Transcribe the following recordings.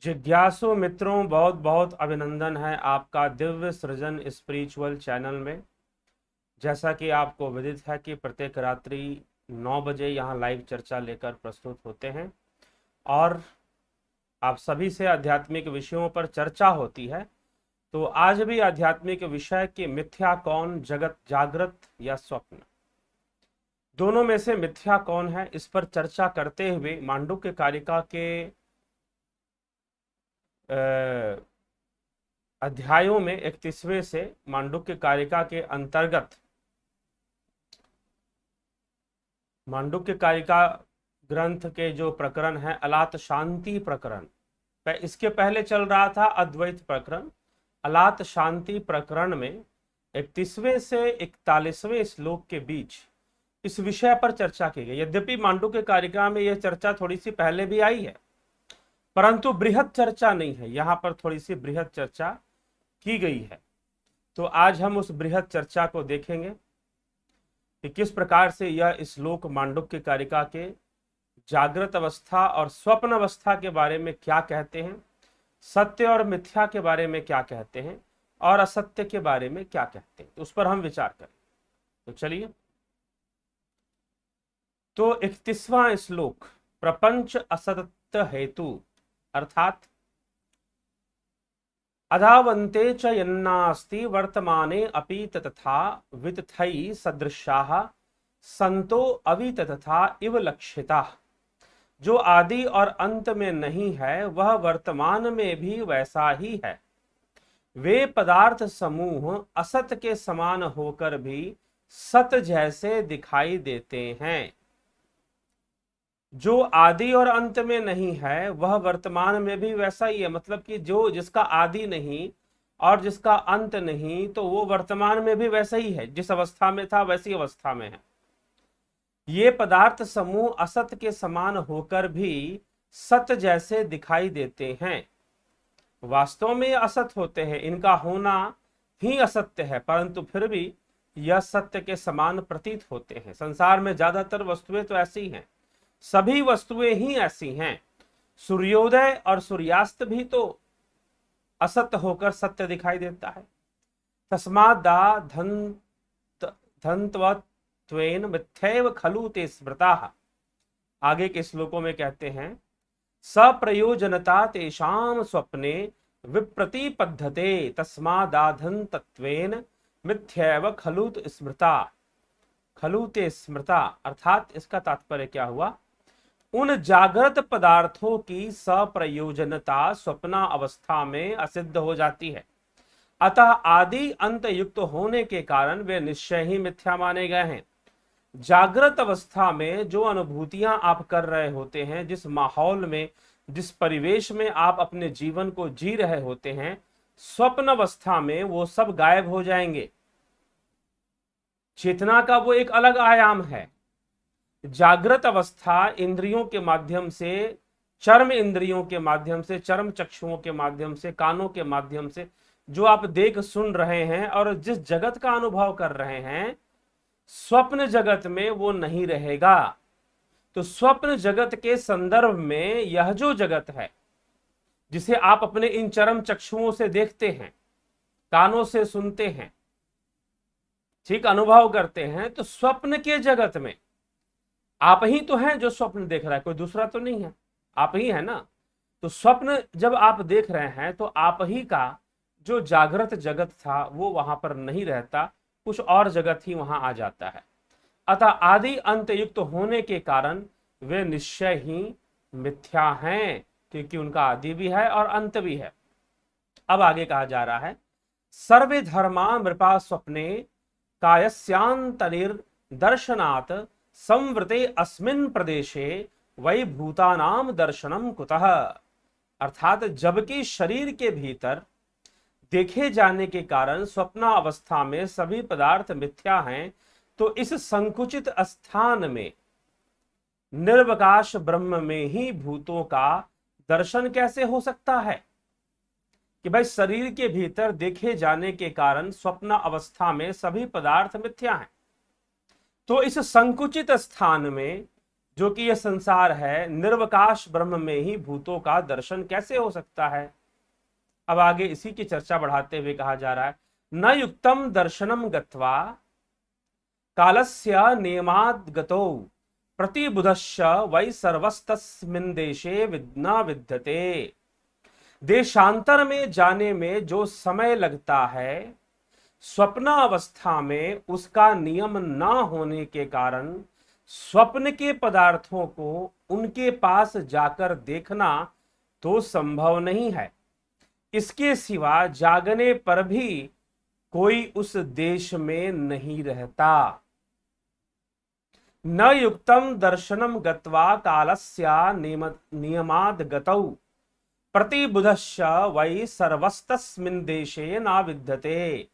जिज्ञासु मित्रों, बहुत बहुत अभिनंदन है आपका दिव्य सृजन स्पिरिचुअल चैनल में। जैसा कि आपको विदित है कि प्रत्येक रात्रि 9 बजे यहाँ लाइव चर्चा लेकर प्रस्तुत होते हैं और आप सभी से आध्यात्मिक विषयों पर चर्चा होती है। तो आज भी आध्यात्मिक विषय कि मिथ्या कौन, जगत जागृत या स्वप्न, दोनों में से मिथ्या कौन है, इस पर चर्चा करते हुए मांडुक्य कारिका के अध्यायों में 31वें से मांडुक्य कारिका के अंतर्गत मांडुक्य कारिका ग्रंथ के जो प्रकरण है अलात शांति प्रकरण, इसके पहले चल रहा था अद्वैत प्रकरण। अलात शांति प्रकरण में 31वें से 41वें श्लोक के बीच इस विषय पर चर्चा की गई। यद्यपि मांडुक्य कारिका में यह चर्चा थोड़ी सी पहले भी आई है, परंतु बृहद चर्चा नहीं है। यहां पर थोड़ी सी बृहद चर्चा की गई है। तो आज हम उस बृहद चर्चा को देखेंगे कि किस प्रकार से यह श्लोक मांडुक्य कारिका के जागृत अवस्था और स्वप्न अवस्था के बारे में क्या कहते हैं, सत्य और मिथ्या के बारे में क्या कहते हैं और असत्य के बारे में क्या कहते हैं, उस पर हम विचार करें। तो चलिए, तो 31वां श्लोक, प्रपंच असत्य हेतु अर्थात अधावन्ते च यन्नास्ति वर्तमाने अपि तथा वितथै सदृशाः संतो अवितथथा इव लक्षिताः। जो आदि और अंत में नहीं है वह वर्तमान में भी वैसा ही है। वे पदार्थ समूह असत के समान होकर भी सत जैसे दिखाई देते हैं। जो आदि और अंत में नहीं है वह वर्तमान में भी वैसा ही है। मतलब कि जो जिसका आदि नहीं और जिसका अंत नहीं, तो वो वर्तमान में भी वैसा ही है, जिस अवस्था में था वैसी अवस्था में है। ये पदार्थ समूह असत के समान होकर भी सत जैसे दिखाई देते हैं। वास्तव में ये असत होते हैं, इनका होना ही असत्य है, परंतु फिर भी यह सत्य के समान प्रतीत होते हैं। संसार में ज्यादातर वस्तुएं तो ऐसी हैं, सभी वस्तुएं ही ऐसी हैं। सूर्योदय और सूर्यास्त भी तो असत्य होकर सत्य दिखाई देता है। तस्मादा धनत्वेन मिथ्यैव खलु ते स्मृताः। आगे के श्लोकों में कहते हैं, सप्रयोजनता तेषां स्वप्ने विप्रतिपद्धते तस्मादाधन्तत्वेन मिथ्यैव खलु स्मृता। खलु ते स्मृता अर्थात इसका तात्पर्य क्या हुआ? उन जागृत पदार्थों की सप्रयोजनता स्वप्न अवस्था में असिद्ध हो जाती है। अतः आदि अंत युक्त होने के कारण वे निश्चय ही मिथ्या माने गए हैं। जागृत अवस्था में जो अनुभूतियां आप कर रहे होते हैं, जिस माहौल में, जिस परिवेश में आप अपने जीवन को जी रहे होते हैं, स्वप्न अवस्था में वो सब गायब हो जाएंगे। चेतना का वो एक अलग आयाम है। जागृत अवस्था इंद्रियों के माध्यम से, चर्म इंद्रियों के माध्यम से, चर्म चक्षुओं के माध्यम से, कानों के माध्यम से जो आप देख सुन रहे हैं और जिस जगत का अनुभव कर रहे हैं, स्वप्न जगत में वो नहीं रहेगा। तो स्वप्न जगत के संदर्भ में यह जो जगत है जिसे आप अपने इन चरम चक्षुओं से देखते हैं, कानों से सुनते हैं, ठीक अनुभव करते हैं, तो स्वप्न के जगत में आप ही तो हैं जो स्वप्न देख रहा है, कोई दूसरा तो नहीं है, आप ही है ना। तो स्वप्न जब आप देख रहे हैं तो आप ही का जो जागृत जगत था वो वहां पर नहीं रहता, कुछ और जगत ही वहां आ जाता है। अतः आदि अंत युक्त होने के कारण वे निश्चय ही मिथ्या हैं, क्योंकि उनका आदि भी है और अंत भी है। अब आगे कहा जा रहा है, सर्वे धर्मा मृपा स्वप्ने कायस्यांतरिर्दर्शनात् संवृते अस्मिन प्रदेशे वै भूतानाम दर्शनम कुतः। अर्थात जबकि शरीर के भीतर देखे जाने के कारण स्वप्न अवस्था में सभी पदार्थ मिथ्या हैं, तो इस संकुचित स्थान में निर्वकाश ब्रह्म में ही भूतों का दर्शन कैसे हो सकता है? कि भाई शरीर के भीतर देखे जाने के कारण स्वप्न अवस्था में सभी पदार्थ मिथ्या हैं, तो इस संकुचित स्थान में जो कि यह संसार है, निर्वकाश ब्रह्म में ही भूतों का दर्शन कैसे हो सकता है। अब आगे इसी की चर्चा बढ़ाते हुए कहा जा रहा है, न युक्तम दर्शनम गत्वा कालस्य नियमाद गतो प्रतिबुधश्च वै सर्वस्तस्मिन् देशे न विद्यते। देशांतर में जाने में जो समय लगता है, स्वप्न अवस्था में उसका नियम न होने के कारण स्वप्न के पदार्थों को उनके पास जाकर देखना तो संभव नहीं है। इसके सिवा जागने पर भी कोई उस देश में नहीं रहता। न युक्तम दर्शनम गत्वा कालस्या नियमाद गतौ प्रतिबुधश्च वै सर्वस्तस्मिन् देशे न विद्यते।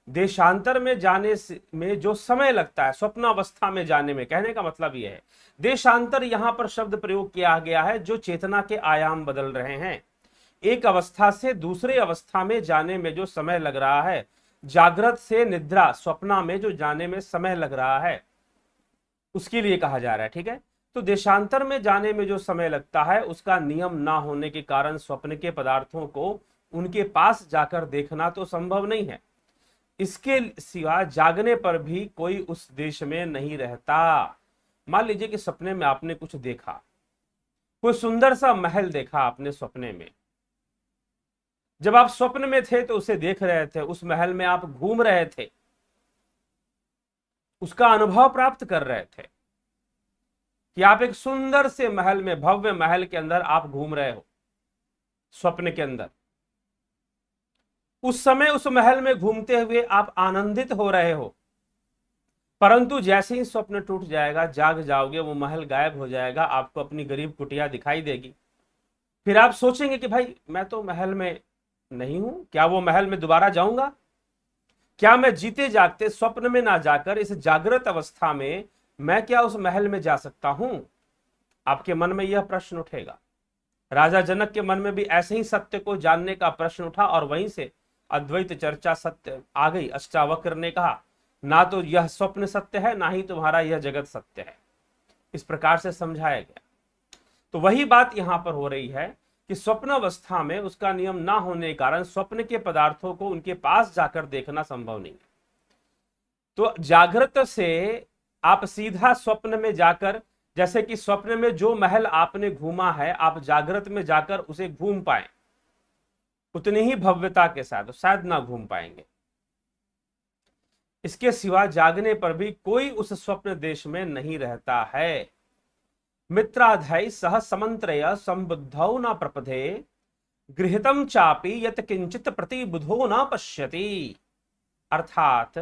देशांतर में जाने में जो समय लगता है, स्वप्न अवस्था में जाने में, कहने का मतलब यह है, देशांतर यहां पर शब्द प्रयोग किया गया है जो चेतना के आयाम बदल रहे हैं। एक अवस्था से दूसरे अवस्था में जाने में जो समय लग रहा है, जागृत से निद्रा स्वप्ना में जो जाने में समय लग रहा है, उसके लिए कहा जा रहा है। ठीक है, तो देशांतर में जाने में जो समय लगता है उसका नियम ना होने के कारण स्वप्न के पदार्थों को उनके पास जाकर देखना तो संभव नहीं है। इसके सिवा जागने पर भी कोई उस देश में नहीं रहता। मान लीजिए कि सपने में आपने कुछ देखा, कोई सुंदर सा महल देखा आपने सपने में। जब आप स्वप्न में थे तो उसे देख रहे थे, उस महल में आप घूम रहे थे, उसका अनुभव प्राप्त कर रहे थे कि आप एक सुंदर से महल में, भव्य महल के अंदर आप घूम रहे हो स्वप्न के अंदर। उस समय उस महल में घूमते हुए आप आनंदित हो रहे हो, परंतु जैसे ही स्वप्न टूट जाएगा, जाग जाओगे, वो महल गायब हो जाएगा, आपको अपनी गरीब कुटिया दिखाई देगी। फिर आप सोचेंगे कि भाई मैं तो महल में नहीं हूं, क्या वो महल में दोबारा जाऊंगा? क्या मैं जीते जागते स्वप्न में ना जाकर इस जागृत अवस्था में मैं क्या उस महल में जा सकता हूं? आपके मन में यह प्रश्न उठेगा। राजा जनक के मन में भी ऐसे ही सत्य को जानने का प्रश्न उठा और वहीं से अद्वैत चर्चा सत्य आ गई। अष्टावक्र ने कहा, ना तो यह स्वप्न सत्य है, ना ही तुम्हारा यह जगत सत्य है। इस प्रकार से समझाया गया। तो वही बात यहां पर हो रही है कि स्वप्न अवस्था में उसका नियम ना होने के कारण स्वप्न के पदार्थों को उनके पास जाकर देखना संभव नहीं। तो जागृत से आप सीधा स्वप्न में जाकर, जैसे कि स्वप्न में जो महल आपने घूमा है, आप जागृत में जाकर उसे घूम पाए उतनी ही भव्यता के साथ, शायद ना घूम पाएंगे। इसके सिवा जागने पर भी कोई उस स्वप्न देश में नहीं रहता है। मित्राधय सह समंत्रय संबुद्धौ न प्रपदे गृहीतम चापि यत किंचित प्रतिबुधो न पश्यति। अर्थात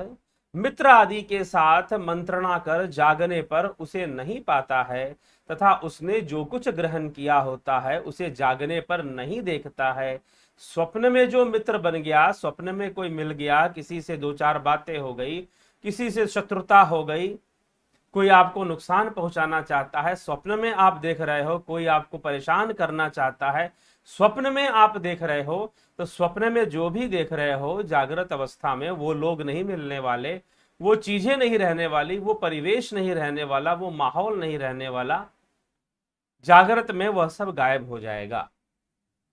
मित्र आदि के साथ मंत्रणा कर जागने पर उसे नहीं पाता है, तथा उसने जो कुछ ग्रहण किया होता है उसे जागने पर नहीं देखता है। स्वप्न में जो मित्र बन गया, स्वप्न में कोई मिल गया, किसी से दो चार बातें हो गई, किसी से शत्रुता हो गई, कोई आपको नुकसान पहुंचाना चाहता है, स्वप्न में आप देख रहे हो, कोई आपको परेशान करना चाहता है, स्वप्न में आप देख रहे हो, तो स्वप्न में जो भी देख रहे हो जागृत अवस्था में वो लोग नहीं मिलने वाले, वो चीजें नहीं रहने वाली, वो परिवेश नहीं रहने वाला, वो माहौल नहीं रहने वाला। जागृत में वह सब गायब हो जाएगा।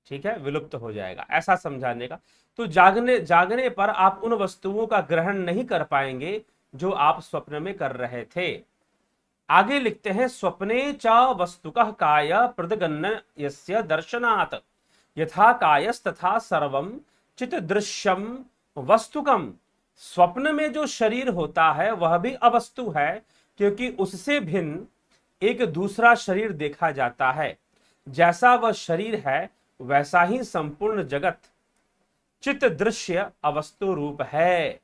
ठीक है, विलुप्त हो जाएगा, ऐसा समझाने का। तो जागने पर आप उन वस्तुओं का ग्रहण नहीं कर पाएंगे जो आप स्वप्न में कर रहे थे। आगे लिखते हैं, स्वप्ने च वस्तुकः काय प्रदगन्यस्य दर्शनात् यथा कायस्तथा सर्वं चित दृश्यम वस्तुकम। स्वप्न में जो शरीर होता है वह भी अवस्तु है, क्योंकि उससे भिन्न एक दूसरा शरीर देखा जाता है। जैसा वह शरीर है वैसा ही संपूर्ण जगत चित्त दृश्य अवस्तु रूप है।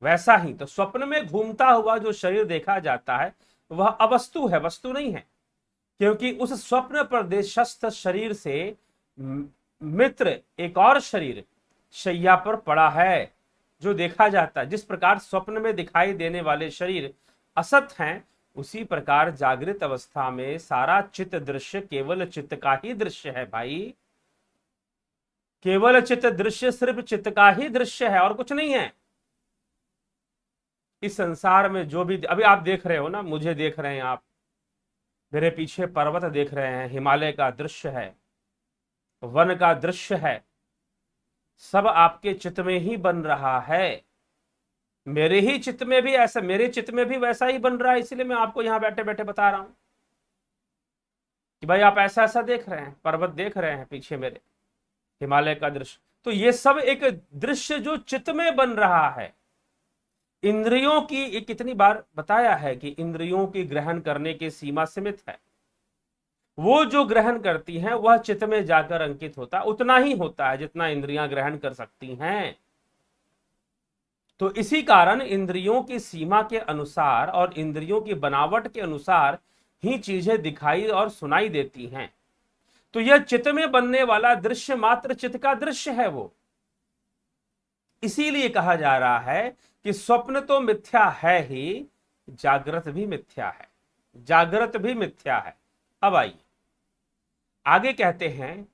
वैसा ही तो स्वप्न में घूमता हुआ जो शरीर देखा जाता है वह अवस्तु है, वस्तु नहीं है, क्योंकि उस स्वप्न प्रदेशस्थ शरीर से मित्र एक और शरीर शैया पर पड़ा है जो देखा जाता है। जिस प्रकार स्वप्न में दिखाई देने वाले शरीर असत हैं, उसी प्रकार जागृत अवस्था में सारा चित्त दृश्य केवल चित्त का ही दृश्य है। भाई केवल चित्त दृश्य सिर्फ चित्त का ही दृश्य है और कुछ नहीं है। इस संसार में जो भी अभी आप देख रहे हो ना, मुझे देख रहे हैं आप, मेरे पीछे पर्वत देख रहे हैं, हिमालय का दृश्य है, वन का दृश्य है, सब आपके चित्त में ही बन रहा है। मेरे ही चित्त में भी ऐसा, मेरे चित्त में भी वैसा ही बन रहा है, इसलिए मैं आपको यहां बैठे बैठे बता रहा हूं कि भाई आप ऐसा ऐसा देख रहे हैं, पर्वत देख रहे हैं पीछे मेरे, हिमालय का दृश्य। तो ये सब एक दृश्य जो चित्त में बन रहा है। इंद्रियों की, ये कितनी बार बताया है कि इंद्रियों की ग्रहण करने की सीमा सीमित है। वो जो ग्रहण करती हैं वह चित्त में जाकर अंकित होता, उतना ही होता है जितना इंद्रियां ग्रहण कर सकती हैं। तो इसी कारण इंद्रियों की सीमा के अनुसार और इंद्रियों की बनावट के अनुसार ही चीजें दिखाई और सुनाई देती हैं। तो यह चित्त में बनने वाला दृश्य मात्र चित्त का दृश्य है वो। इसीलिए कहा जा रहा है कि स्वप्न तो मिथ्या है ही, जागृत भी मिथ्या है, जागृत भी मिथ्या है। अब आइए आगे कहते हैं,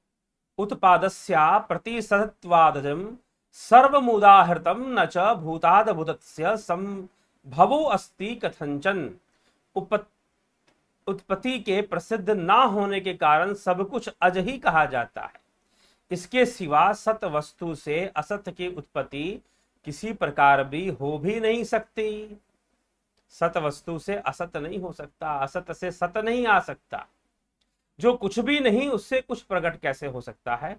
उत्पादस्या प्रतिसत्वादजम सर्वमुदाहृतम न च भूतादभूतस्य संभवो अस्ति कथंचन। उत्पत्ति के प्रसिद्ध ना होने के कारण सब कुछ अज ही कहा जाता है। इसके सिवा सत वस्तु से असत की उत्पत्ति किसी प्रकार भी हो भी नहीं सकती। सत वस्तु से असत नहीं हो सकता, असत से सत नहीं आ सकता। जो कुछ भी नहीं उससे कुछ प्रकट कैसे हो सकता है।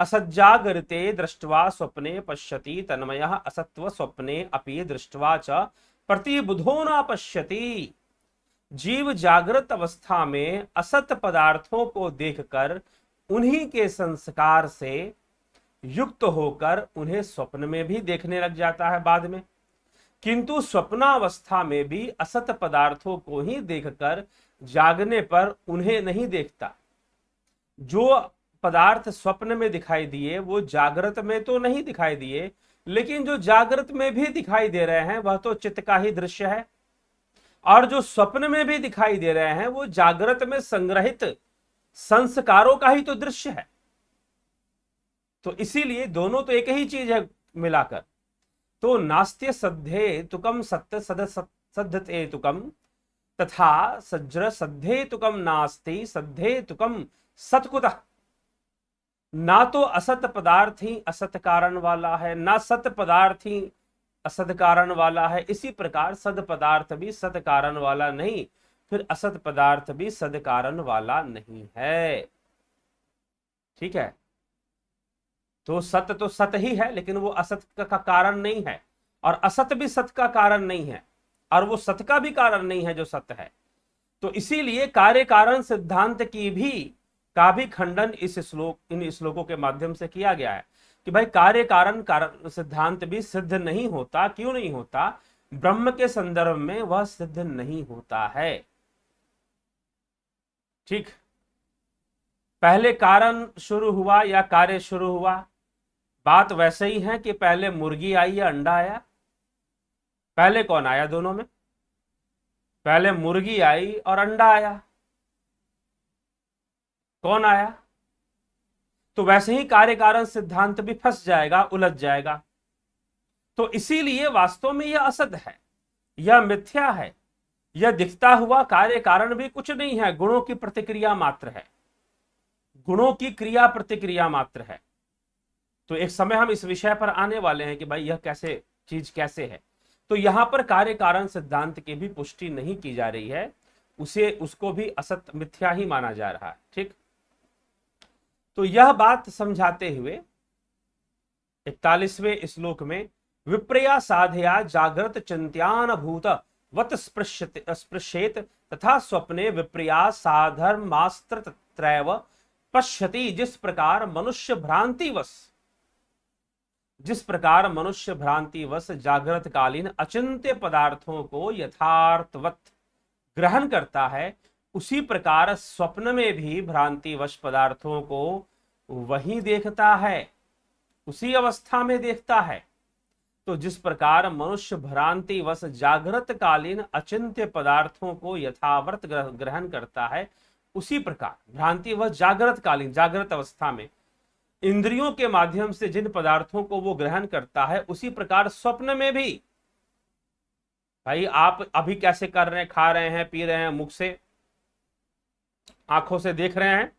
असज्जागरिते दृष्ट्वा स्वप्ने पश्यति तन्मयः असत्व स्वप्ने अपि दृष्ट्वा च प्रतिबुधो न पश्यति। जीव जागृत अवस्था में असत पदार्थों को देखकर उन्हीं के संस्कार से युक्त होकर उन्हें स्वप्न में भी देखने लग जाता है बाद में, किंतु स्वप्नावस्था में भी असत पदार्थों को ही देखकर जागने पर उन्हें नहीं देखता। जो पदार्थ स्वप्न में दिखाई दिए वो जागृत में तो नहीं दिखाई दिए, लेकिन जो जागृत में भी दिखाई दे रहे हैं वह तो चित्त का ही दृश्य है, और जो स्वप्न में भी दिखाई दे रहे हैं वो जागृत में संग्रहित संस्कारों का ही तो दृश्य है। तो इसीलिए दोनों तो एक ही चीज है मिलाकर। तो नास्त्य सद्धे तुकम सत्य सद सद्धते तुकम तथा सज्र सद्धे तुकम नास्ति सद्धे तुकम सतकुतः। ना तो असत पदार्थ ही असत कारण वाला है, ना सत पदार्थ ही असत कारण वाला है। इसी प्रकार सद पदार्थ भी सत कारण वाला नहीं, फिर असत पदार्थ भी सद कारण वाला नहीं है। ठीक है, तो सत ही है, लेकिन वो असत का कारण नहीं है, और असत भी सत का कारण नहीं है, और वो सत का भी कारण नहीं है जो सत्य है। तो इसीलिए कार्य कारण सिद्धांत का भी खंडन इन श्लोकों के माध्यम से किया गया है कि भाई कार्य कारण सिद्धांत भी सिद्ध नहीं होता। क्यों नहीं होता? ब्रह्म के संदर्भ में वह सिद्ध नहीं होता है। ठीक, पहले कारण शुरू हुआ या कार्य शुरू हुआ, बात वैसे ही है कि पहले मुर्गी आई या अंडा आया। पहले कौन आया दोनों में? पहले मुर्गी आई और अंडा आया। कौन आया? तो वैसे ही कार्य कारण सिद्धांत भी फंस जाएगा, उलझ जाएगा। तो इसीलिए वास्तव में यह असत है, यह मिथ्या है, यह दिखता हुआ कार्य कारण भी कुछ नहीं है, गुणों की प्रतिक्रिया मात्र है, गुणों की क्रिया प्रतिक्रिया मात्र है। तो एक समय हम इस विषय पर आने वाले हैं कि भाई यह चीज कैसे है। तो यहां पर कार्य कारण सिद्धांत की भी पुष्टि नहीं की जा रही है, उसको भी असत मिथ्या ही माना जा रहा है। ठीक, तो यह बात समझाते हुए 41वें श्लोक में विप्रया साधया जागृत चिंत्यान भूत वत स्पृश्येत तथा स्वप्ने विप्रया साधर्मास्त्र तत्रैव पश्यति। जिस प्रकार मनुष्य भ्रांतिवश जागृत कालीन अचिंत्य पदार्थों को यथार्थवत ग्रहण करता है, उसी प्रकार स्वप्न में भी भ्रांतिवश पदार्थों को वही देखता है, उसी अवस्था में देखता है। तो जिस प्रकार मनुष्य भ्रांतिवश जागृत कालीन अचिंत्य पदार्थों को यथावत ग्रहण करता है, उसी प्रकार भ्रांतिवश जागृत अवस्था में इंद्रियों के माध्यम से जिन पदार्थों को वो ग्रहण करता है, उसी प्रकार स्वप्न में भी। भाई आप अभी कैसे कर रहे हैं, खा रहे हैं, पी रहे हैं मुख से, आंखों से देख रहे हैं,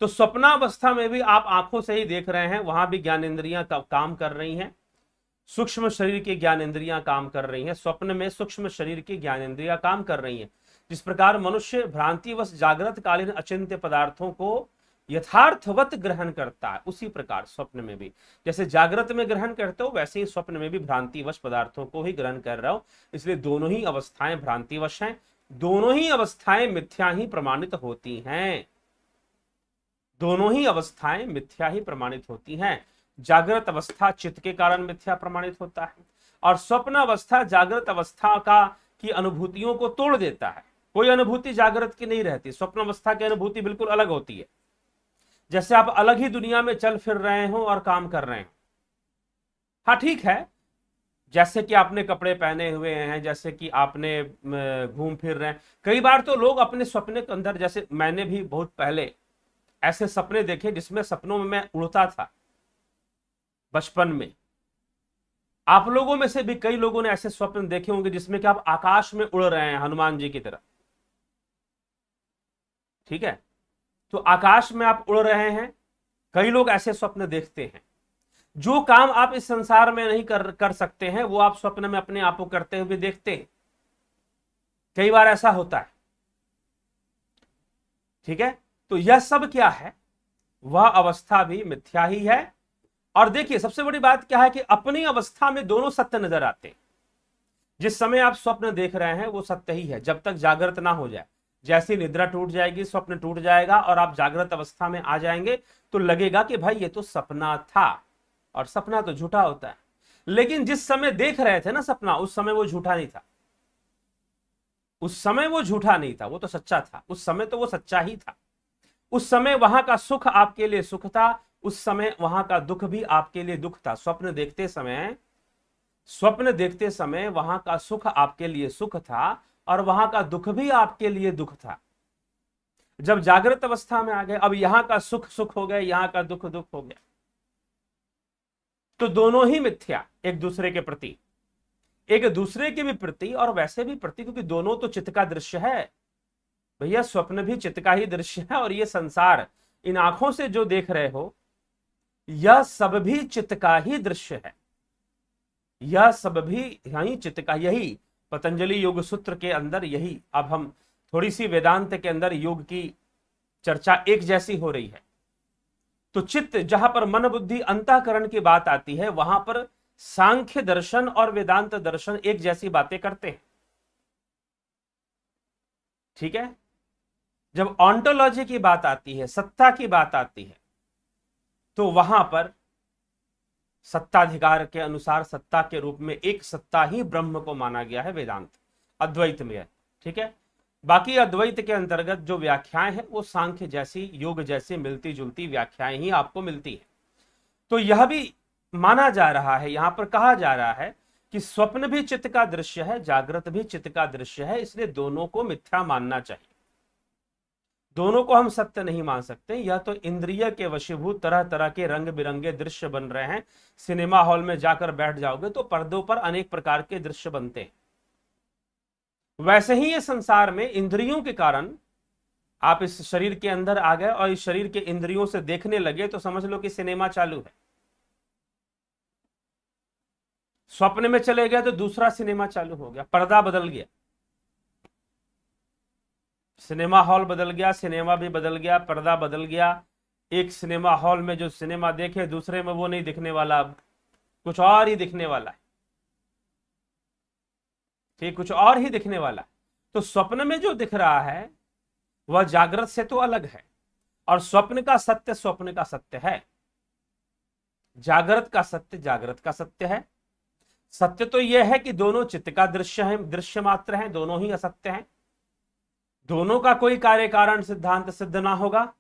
तो स्वप्नावस्था में भी आप आंखों से ही देख रहे हैं, वहां भी ज्ञानेंद्रियां काम कर रही हैं, सूक्ष्म शरीर की ज्ञानेंद्रियां काम कर रही हैं, स्वप्न में सूक्ष्म शरीर की ज्ञानेंद्रियां काम कर रही हैं। जिस प्रकार मनुष्य भ्रांतिवश जागृत कालीन अचिंत्य पदार्थों को यथार्थवत ग्रहण करता है, उसी प्रकार स्वप्न में भी जैसे जागृत में ग्रहण करते हो, वैसे ही स्वप्न में भी भ्रांतिवश पदार्थों को ही ग्रहण कर रहा हो। इसलिए दोनों ही अवस्थाएं भ्रांतिवश हैं, दोनों ही अवस्थाएं मिथ्या ही प्रमाणित होती हैं, दोनों ही अवस्थाएं मिथ्या ही प्रमाणित होती हैं। जागृत अवस्था चित्त के कारण मिथ्या प्रमाणित होता है, और स्वप्न अवस्था जागृत अवस्था की अनुभूतियों को तोड़ देता है। कोई अनुभूति जागृत की नहीं रहती, स्वप्न अवस्था की अनुभूति बिल्कुल अलग होती है। जैसे आप अलग ही दुनिया में चल फिर रहे हो और काम कर रहे हो। हाँ ठीक है, जैसे कि आपने कपड़े पहने हुए हैं, जैसे कि आपने घूम फिर रहे हैं। कई बार तो लोग अपने सपने के अंदर, जैसे मैंने भी बहुत पहले ऐसे सपने देखे जिसमें सपनों में मैं उड़ता था बचपन में। आप लोगों में से भी कई लोगों ने ऐसे स्वप्न देखे होंगे जिसमें कि आप आकाश में उड़ रहे हैं हनुमान जी की तरह, ठीक है। तो आकाश में आप उड़ रहे हैं, कई लोग ऐसे स्वप्न देखते हैं। जो काम आप इस संसार में नहीं कर सकते हैं, वो आप स्वप्न में अपने आप को करते हुए देखते हैं। कई बार ऐसा होता है, ठीक है। तो यह सब क्या है, वह अवस्था भी मिथ्या ही है। और देखिए सबसे बड़ी बात क्या है कि अपनी अवस्था में दोनों सत्य नजर आते हैं। जिस समय आप स्वप्न देख रहे हैं वो सत्य ही है, जब तक जागृत ना हो जाए। जैसी निद्रा टूट जाएगी, स्वप्न टूट जाएगा और आप जागृत अवस्था में आ जाएंगे, तो लगेगा कि भाई ये तो सपना था, और सपना तो झूठा होता है। लेकिन जिस समय देख रहे थे ना सपना, उस समय वो झूठा नहीं था, उस समय वो झूठा नहीं था, वो तो सच्चा था। उस समय तो वो सच्चा ही था। उस समय वहां का सुख आपके लिए सुख था, उस समय वहां का दुख भी आपके लिए दुख था। स्वप्न देखते समय वहां का सुख आपके लिए सुख था, और वहां का दुख भी आपके लिए दुख था। जब जागृत अवस्था में आ गए, अब यहां का सुख सुख हो गया, यहां का दुख दुख हो गया। तो दोनों ही मिथ्या, एक दूसरे के प्रति, एक दूसरे के भी प्रति और वैसे भी प्रति, क्योंकि दोनों तो चित्त का दृश्य है भैया। स्वप्न भी चित्त का ही दृश्य है, और ये संसार इन आंखों से जो देख रहे हो, यह सब भी चित्त का ही दृश्य है। यह सब भी यही चित्त का, यही पतंजलि योग सूत्र के अंदर, यही अब हम थोड़ी सी वेदांत के अंदर योग की चर्चा एक जैसी हो रही है। तो चित्त, जहां पर मन बुद्धि अंतःकरण की बात आती है, वहां पर सांख्य दर्शन और वेदांत दर्शन एक जैसी बातें करते हैं, ठीक है। जब ऑन्टोलॉजी की बात आती है, सत्ता की बात आती है, तो वहां पर सत्ताधिकार के अनुसार सत्ता के रूप में एक सत्ता ही ब्रह्म को माना गया है वेदांत, अद्वैत में है, ठीक है। बाकी अद्वैत के अंतर्गत जो व्याख्याएं हैं वो सांख्य जैसी, योग जैसी मिलती जुलती व्याख्याएं ही आपको मिलती है। तो यह भी माना जा रहा है, यहां पर कहा जा रहा है कि स्वप्न भी चित्त का दृश्य है, जागृत भी चित्त का दृश्य है, इसलिए दोनों को मिथ्या मानना चाहिए। दोनों को हम सत्य नहीं मान सकते। यह तो इंद्रिय के वशीभूत तरह तरह के रंग बिरंगे दृश्य बन रहे हैं। सिनेमा हॉल में जाकर बैठ जाओगे तो पर्दों पर अनेक प्रकार के दृश्य बनते हैं। वैसे ही ये संसार में इंद्रियों के कारण आप इस शरीर के अंदर आ गए और इस शरीर के इंद्रियों से देखने लगे, तो समझ लो कि सिनेमा चालू है। स्वप्न में चले गए तो दूसरा सिनेमा चालू हो गया, पर्दा बदल गया, सिनेमा हॉल बदल गया, सिनेमा भी बदल गया, पर्दा बदल गया। एक सिनेमा हॉल में जो सिनेमा देखे, दूसरे में वो नहीं दिखने वाला, अब कुछ और ही दिखने वाला है, ठीक, कुछ और ही दिखने वाला है। तो स्वप्न में जो दिख रहा है वह जागृत से तो अलग है, और स्वप्न का सत्य स्वप्न का सत्य है, जागृत का सत्य जागृत का सत्य है। सत्य तो यह है कि दोनों चित्त का दृश्य है, दृश्य मात्र है, दोनों ही असत्य हैं। दोनों का कोई कार्य कारण सिद्धांत सिद्ध ना होगा,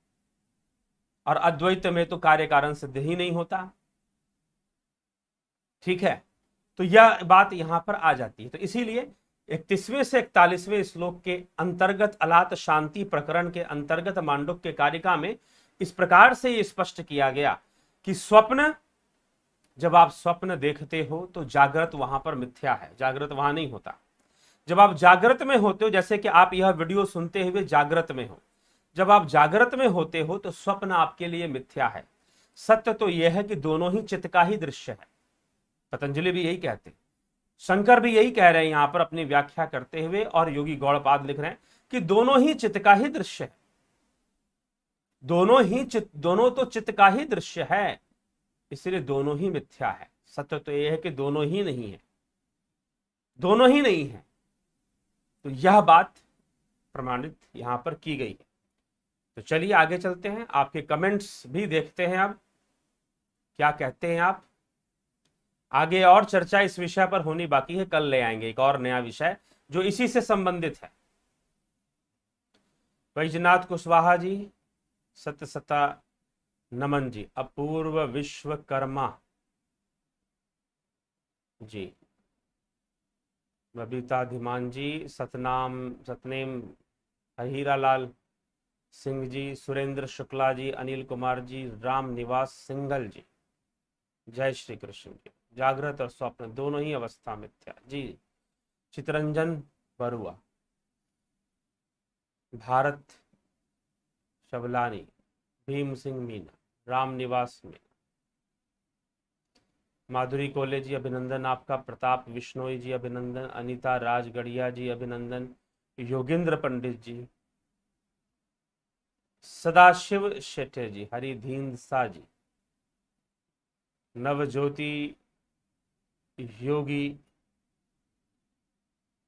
और अद्वैत में तो कार्य कारण सिद्ध ही नहीं होता, ठीक है। तो यह बात यहां पर आ जाती है। तो इसीलिए 31वें से 41वें श्लोक के अंतर्गत अलात शांति प्रकरण के अंतर्गत मांडुक्य कारिका में इस प्रकार से स्पष्ट किया गया कि स्वप्न, जब आप स्वप्न देखते हो तो जागृत वहां पर मिथ्या है, जागृत वहां नहीं होता। जब आप जागृत में होते हो, जैसे कि आप यह वीडियो सुनते हुए जागृत में हो, जब आप जागृत में होते हो तो स्वप्न आपके लिए मिथ्या है। सत्य तो यह है कि दोनों ही चित्त का ही दृश्य है। पतंजलि भी यही कहते हैं, शंकर भी यही कह रहे हैं यहां पर अपनी व्याख्या करते हुए, और योगी गौड़पाद लिख रहे हैं कि दोनों ही चित्त का ही दृश्य है। दोनों तो चित्त का ही दृश्य है, इसलिए दोनों ही मिथ्या है। सत्य तो यह है कि दोनों ही नहीं है, दोनों ही नहीं है। तो यह बात प्रमाणित यहां पर की गई है। तो चलिए आगे चलते हैं, आपके कमेंट्स भी देखते हैं अब क्या कहते हैं आप। आगे और चर्चा इस विषय पर होनी बाकी है, कल ले आएंगे एक और नया विषय जो इसी से संबंधित है। वैजनाथ कुशवाहा जी, सतसता नमन जी, अपूर्व विश्वकर्मा जी, बबीता जी, सतनेम हीरा लाल सिंह जी, सुरेंद्र शुक्ला जी, अनिल कुमार जी, राम निवास सिंघल जी, जय श्री कृष्ण जी। जागृत और स्वप्न दोनों ही अवस्था मिथ्या जी। चितरंजन बरुआ, भारत शबलानी, भीम सिंह मीना, राम निवास मीना, माधुरी कोले जी अभिनंदन आपका, प्रताप विश्नोई जी अभिनंदन, अनीता राजगढ़िया जी अभिनंदन, योगेंद्र पंडित जी, Sadashiv Shette ji, Haridhin Sa ji, Navjyoti Yogi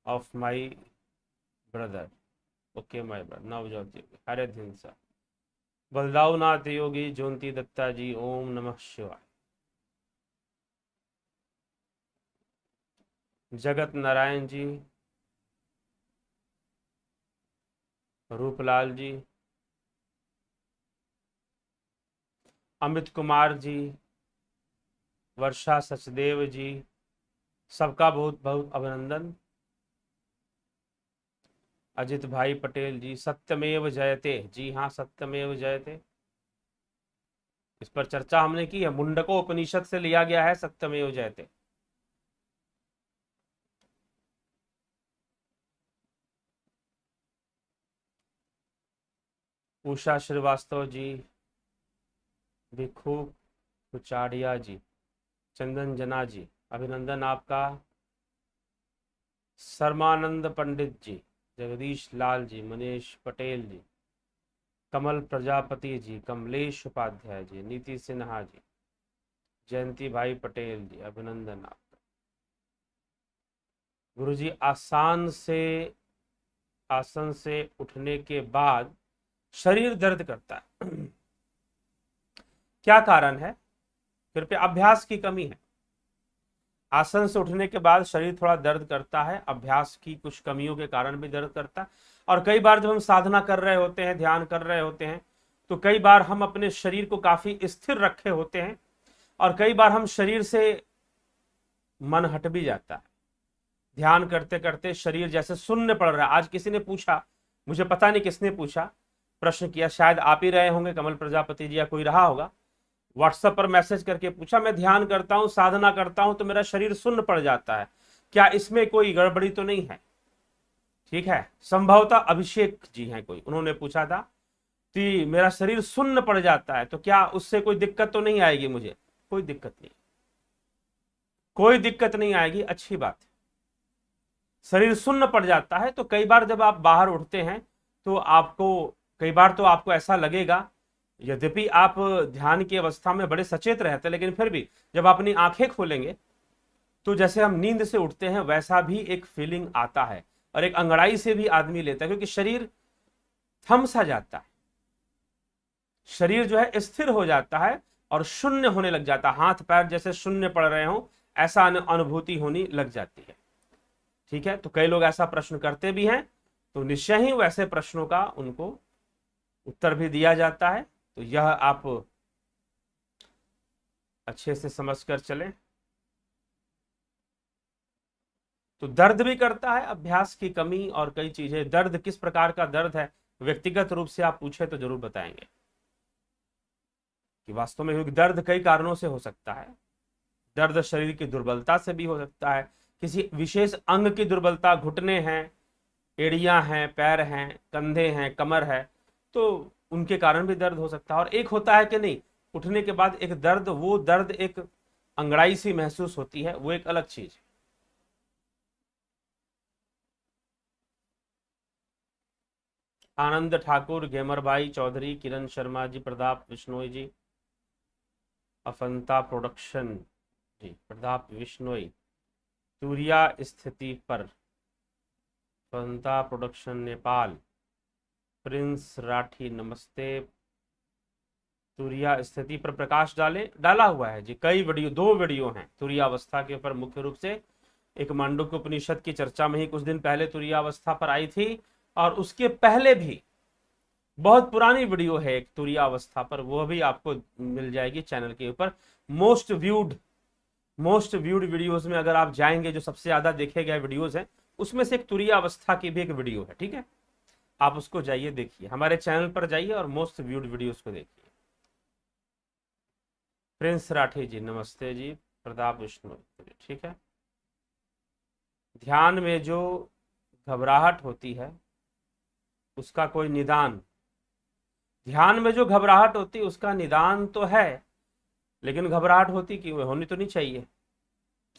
of my brother, okay my brother, Navjyoti Haridhin Sa, Baldau नाथ योगी, ज्योति दत्ता जी, ओम नमः शिवाय, जगत नारायण जी, रूपलाल जी, अमित कुमार जी, वर्षा सचदेव जी, सबका बहुत बहुत अभिनंदन। अजित भाई पटेल जी, सत्यमेव जयते, जी हाँ सत्यमेव जयते, इस पर चर्चा हमने की है, मुंडको उपनिषद से लिया गया है सत्यमेव जयते। उषा श्रीवास्तव जी, भिखू कुचाड़िया जी, चंदन जना जी, अभिनंदन आपका। शर्मानंद पंडित जी, जगदीश लाल जी, मनीष पटेल जी, कमल प्रजापति जी, कमलेश उपाध्याय जी, नीति सिन्हा जी, जयंती भाई पटेल जी, अभिनंदन आपका। गुरुजी, आसन से उठने के बाद शरीर दर्द करता है, क्या कारण है? कृपया, अभ्यास की कमी है। आसन से उठने के बाद शरीर थोड़ा दर्द करता है, अभ्यास की कुछ कमियों के कारण भी दर्द करता है। और कई बार जब हम साधना कर रहे होते हैं, ध्यान कर रहे होते हैं, तो कई बार हम अपने शरीर को काफी स्थिर रखे होते हैं, और कई बार हम शरीर से मन हट भी जाता है। ध्यान करते करते शरीर जैसे शून्य पड़ रहा है। आज किसी ने पूछा, मुझे पता नहीं किसने पूछा, प्रश्न किया, शायद आप ही रहे होंगे, कमल प्रजापति जी या कोई रहा होगा, व्हाट्सएप पर मैसेज करके पूछा, मैं ध्यान करता हूं, साधना करता हूं, तो मेरा शरीर शून्य पड़ जाता है, क्या इसमें कोई गड़बड़ी तो नहीं है? ठीक है, संभवतः अभिषेक जी हैं कोई, उन्होंने पूछा था कि मेरा शरीर शून्य पड़ जाता है तो क्या उससे कोई दिक्कत तो नहीं आएगी मुझे? कोई दिक्कत नहीं, कोई दिक्कत नहीं आएगी, अच्छी बात है। शरीर शून्य पड़ जाता है तो कई बार जब आप बाहर उठते हैं तो कई बार तो आपको ऐसा लगेगा, यद्यपि आप ध्यान की अवस्था में बड़े सचेत रहते हैं, लेकिन फिर भी जब अपनी आंखें खोलेंगे तो जैसे हम नींद से उठते हैं वैसा भी एक फीलिंग आता है, और एक अंगड़ाई से भी आदमी लेता है, क्योंकि शरीर थम सा जाता है, शरीर जो है स्थिर हो जाता है और शून्य होने लग जाता है, हाथ पैर जैसे शून्य पड़ रहे हो ऐसा अनुभूति होने लग जाती है। ठीक है, तो कई लोग ऐसा प्रश्न करते भी हैं, तो निश्चय ही वैसे प्रश्नों का उनको उत्तर भी दिया जाता है। तो यह आप अच्छे से समझकर चलें। तो दर्द भी करता है, अभ्यास की कमी और कई चीजें। दर्द किस प्रकार का दर्द है, व्यक्तिगत रूप से आप पूछे तो जरूर बताएंगे कि वास्तव में, क्योंकि दर्द कई कारणों से हो सकता है। दर्द शरीर की दुर्बलता से भी हो सकता है, किसी विशेष अंग की दुर्बलता, घुटने हैं, एड़ियां हैं, पैर हैं, कंधे हैं, कमर है, तो उनके कारण भी दर्द हो सकता है। और एक होता है कि नहीं, उठने के बाद एक दर्द, वो दर्द एक अंगड़ाई सी महसूस होती है, वो एक अलग चीज है। आनंद ठाकुर, घेमर भाई चौधरी, किरण शर्मा जी, प्रताप विश्नोई जी, अफंता प्रोडक्शन जी, प्रताप विश्नोई, तूरिया स्थिति पर, अफंता प्रोडक्शन नेपाल, प्रिंस राठी नमस्ते, तुरिया स्थिति पर प्रकाश डाला हुआ है जी। कई वीडियो, 2 वीडियो हैं तुरियावस्था के ऊपर मुख्य रूप से। एक मांडुक्य उपनिषद की चर्चा में ही कुछ दिन पहले तुरियावस्था पर आई थी, और उसके पहले भी बहुत पुरानी वीडियो है एक तुरियावस्था पर, वो भी आपको मिल जाएगी चैनल के ऊपर। मोस्ट व्यूड वीडियोस में अगर आप जाएंगे, जो सबसे ज्यादा देखे गए वीडियोस हैं, उसमें से एक तुरियावस्था की भी एक वीडियो है, ठीक है। आप उसको जाइए देखिए, हमारे चैनल पर जाइए और मोस्ट व्यूड वीडियोस को देखिए। प्रिंस राठी जी नमस्ते जी, प्रताप विष्णु, ठीक है। ध्यान में जो घबराहट होती है उसका कोई निदान, ध्यान में जो घबराहट होती है उसका निदान तो है, लेकिन घबराहट होती क्यों है, होनी तो नहीं चाहिए।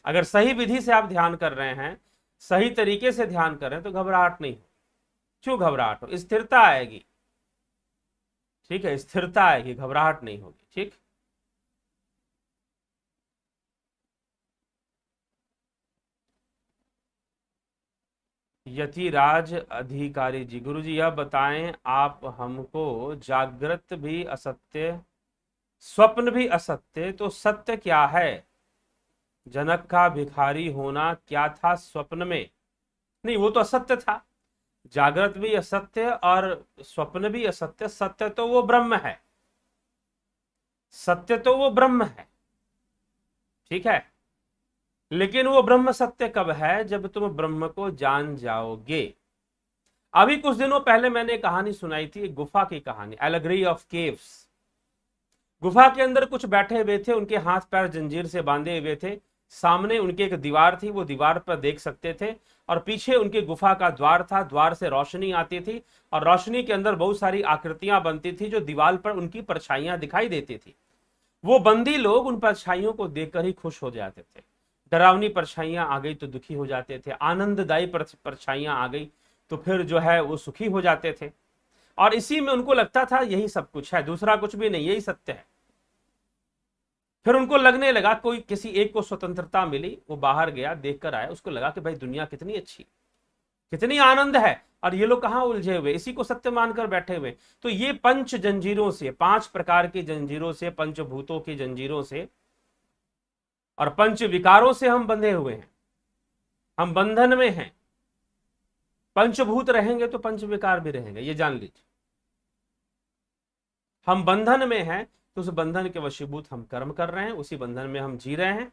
अगर सही विधि से आप ध्यान कर रहे हैं, सही तरीके से ध्यान कर रहे हैं, तो घबराहट नहीं हो। क्यों घबराहट हो, स्थिरता आएगी, ठीक है, स्थिरता आएगी, घबराहट नहीं होगी, ठीक। यतिराज अधिकारी जी, गुरु जी यह बताएं, आप हमको जागृत भी असत्य, स्वप्न भी असत्य, तो सत्य क्या है? जनक का भिखारी होना क्या था स्वप्न में? नहीं, वो तो असत्य था। जागृत भी असत्य और स्वप्न भी असत्य, सत्य तो वो ब्रह्म है, सत्य तो वो ब्रह्म है, ठीक है। लेकिन वो ब्रह्म सत्य कब है? जब तुम ब्रह्म को जान जाओगे। अभी कुछ दिनों पहले मैंने कहानी सुनाई थी, एक गुफा की कहानी, एलेगरी ऑफ केव्स। गुफा के अंदर कुछ बैठे हुए थे, उनके हाथ पैर जंजीर से बांधे हुए थे, सामने उनके एक दीवार थी, वो दीवार पर देख सकते थे, और पीछे उनके गुफा का द्वार था, द्वार से रोशनी आती थी, और रोशनी के अंदर बहुत सारी आकृतियां बनती थी, जो दीवार पर उनकी परछाइयां दिखाई देती थी। वो बंदी लोग उन परछाइयों को देखकर ही खुश हो जाते थे। डरावनी परछाइयां आ गई तो दुखी हो जाते थे, आनंददायी परछाइयां आ गई तो फिर जो है वो सुखी हो जाते थे। और इसी में उनको लगता था यही सब कुछ है, दूसरा कुछ भी नहीं, यही सत्य है। फिर उनको लगने लगा, कोई किसी एक को स्वतंत्रता मिली, वो बाहर गया, देखकर आया, उसको लगा कि भाई दुनिया कितनी अच्छी, कितनी आनंद है, और ये लोग कहां उलझे हुए, इसी को सत्य मानकर बैठे हुए। तो ये पंच जंजीरों से, 5 प्रकार की जंजीरों से, पंचभूतों की जंजीरों से और पंच विकारों से हम बंधे हुए हैं, हम बंधन में हैं। पंचभूत रहेंगे तो पंच विकार भी रहेंगे, ये जान लीजिए। हम बंधन में हैं तो उस बंधन के वशीभूत हम कर्म कर रहे हैं, उसी बंधन में हम जी रहे हैं।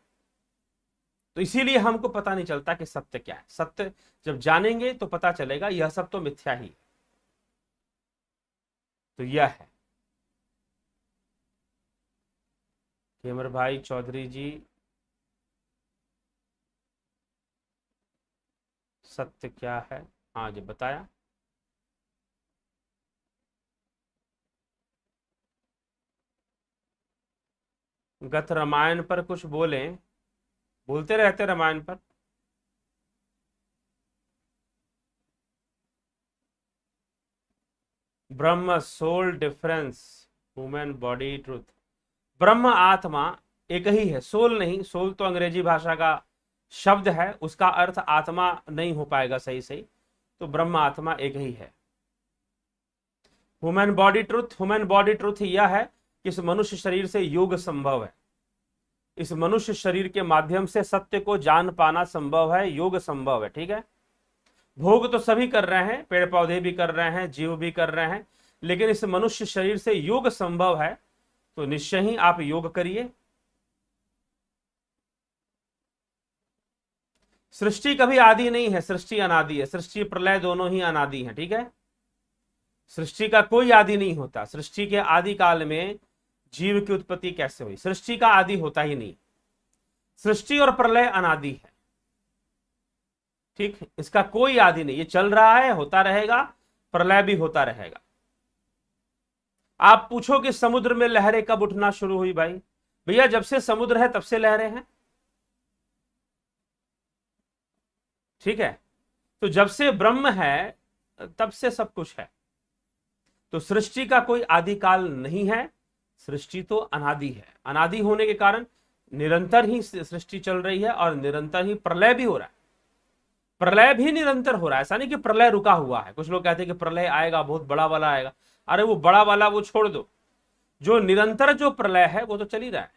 तो इसीलिए हमको पता नहीं चलता कि सत्य क्या है। सत्य जब जानेंगे तो पता चलेगा यह सब तो मिथ्या ही। तो यह है हेमर भाई चौधरी जी, सत्य क्या है? हाँ जी, बताया। गत रामायण पर कुछ बोले, बोलते रहते रामायण पर। Brahma soul difference, human body truth. Brahma आत्मा एक ही है, सोल नहीं। सोल तो अंग्रेजी भाषा का शब्द है, उसका अर्थ आत्मा नहीं हो पाएगा सही सही। तो ब्रह्म आत्मा एक ही है। Human body truth, human body truth यह है कि इस मनुष्य शरीर से योग संभव है, इस मनुष्य शरीर के माध्यम से सत्य को जान पाना संभव है, योग संभव है, ठीक है। भोग तो सभी कर रहे हैं, पेड़ पौधे भी कर रहे हैं, जीव भी कर रहे हैं, लेकिन इस मनुष्य शरीर से योग संभव है, तो निश्चय ही आप योग करिए। सृष्टि कभी आदि नहीं है, सृष्टि अनादि है। सृष्टि प्रलय दोनों ही अनादि हैं, ठीक है। सृष्टि का कोई आदि नहीं होता। सृष्टि के आदि काल में जीव की उत्पत्ति कैसे हुई? सृष्टि का आदि होता ही नहीं। सृष्टि और प्रलय अनादि है। ठीक, इसका कोई आदि नहीं, ये चल रहा है, होता रहेगा, प्रलय भी होता रहेगा। आप पूछो कि समुद्र में लहरें कब उठना शुरू हुई भाई, भैया जब से समुद्र है तब से लहरें हैं। ठीक है, तो जब से ब्रह्म है तब से सब कुछ है। तो सृष्टि का कोई आदिकाल नहीं है, सृष्टि तो अनादि है। अनादि होने के कारण निरंतर ही सृष्टि चल रही है और निरंतर ही प्रलय भी हो रहा है। प्रलय भी निरंतर हो रहा है, ऐसा नहीं कि प्रलय रुका हुआ है। कुछ लोग कहते हैं कि प्रलय आएगा, बहुत बड़ा वाला आएगा। अरे वो बड़ा वाला वो छोड़ दो, जो निरंतर जो प्रलय है वो तो चल ही रहा है।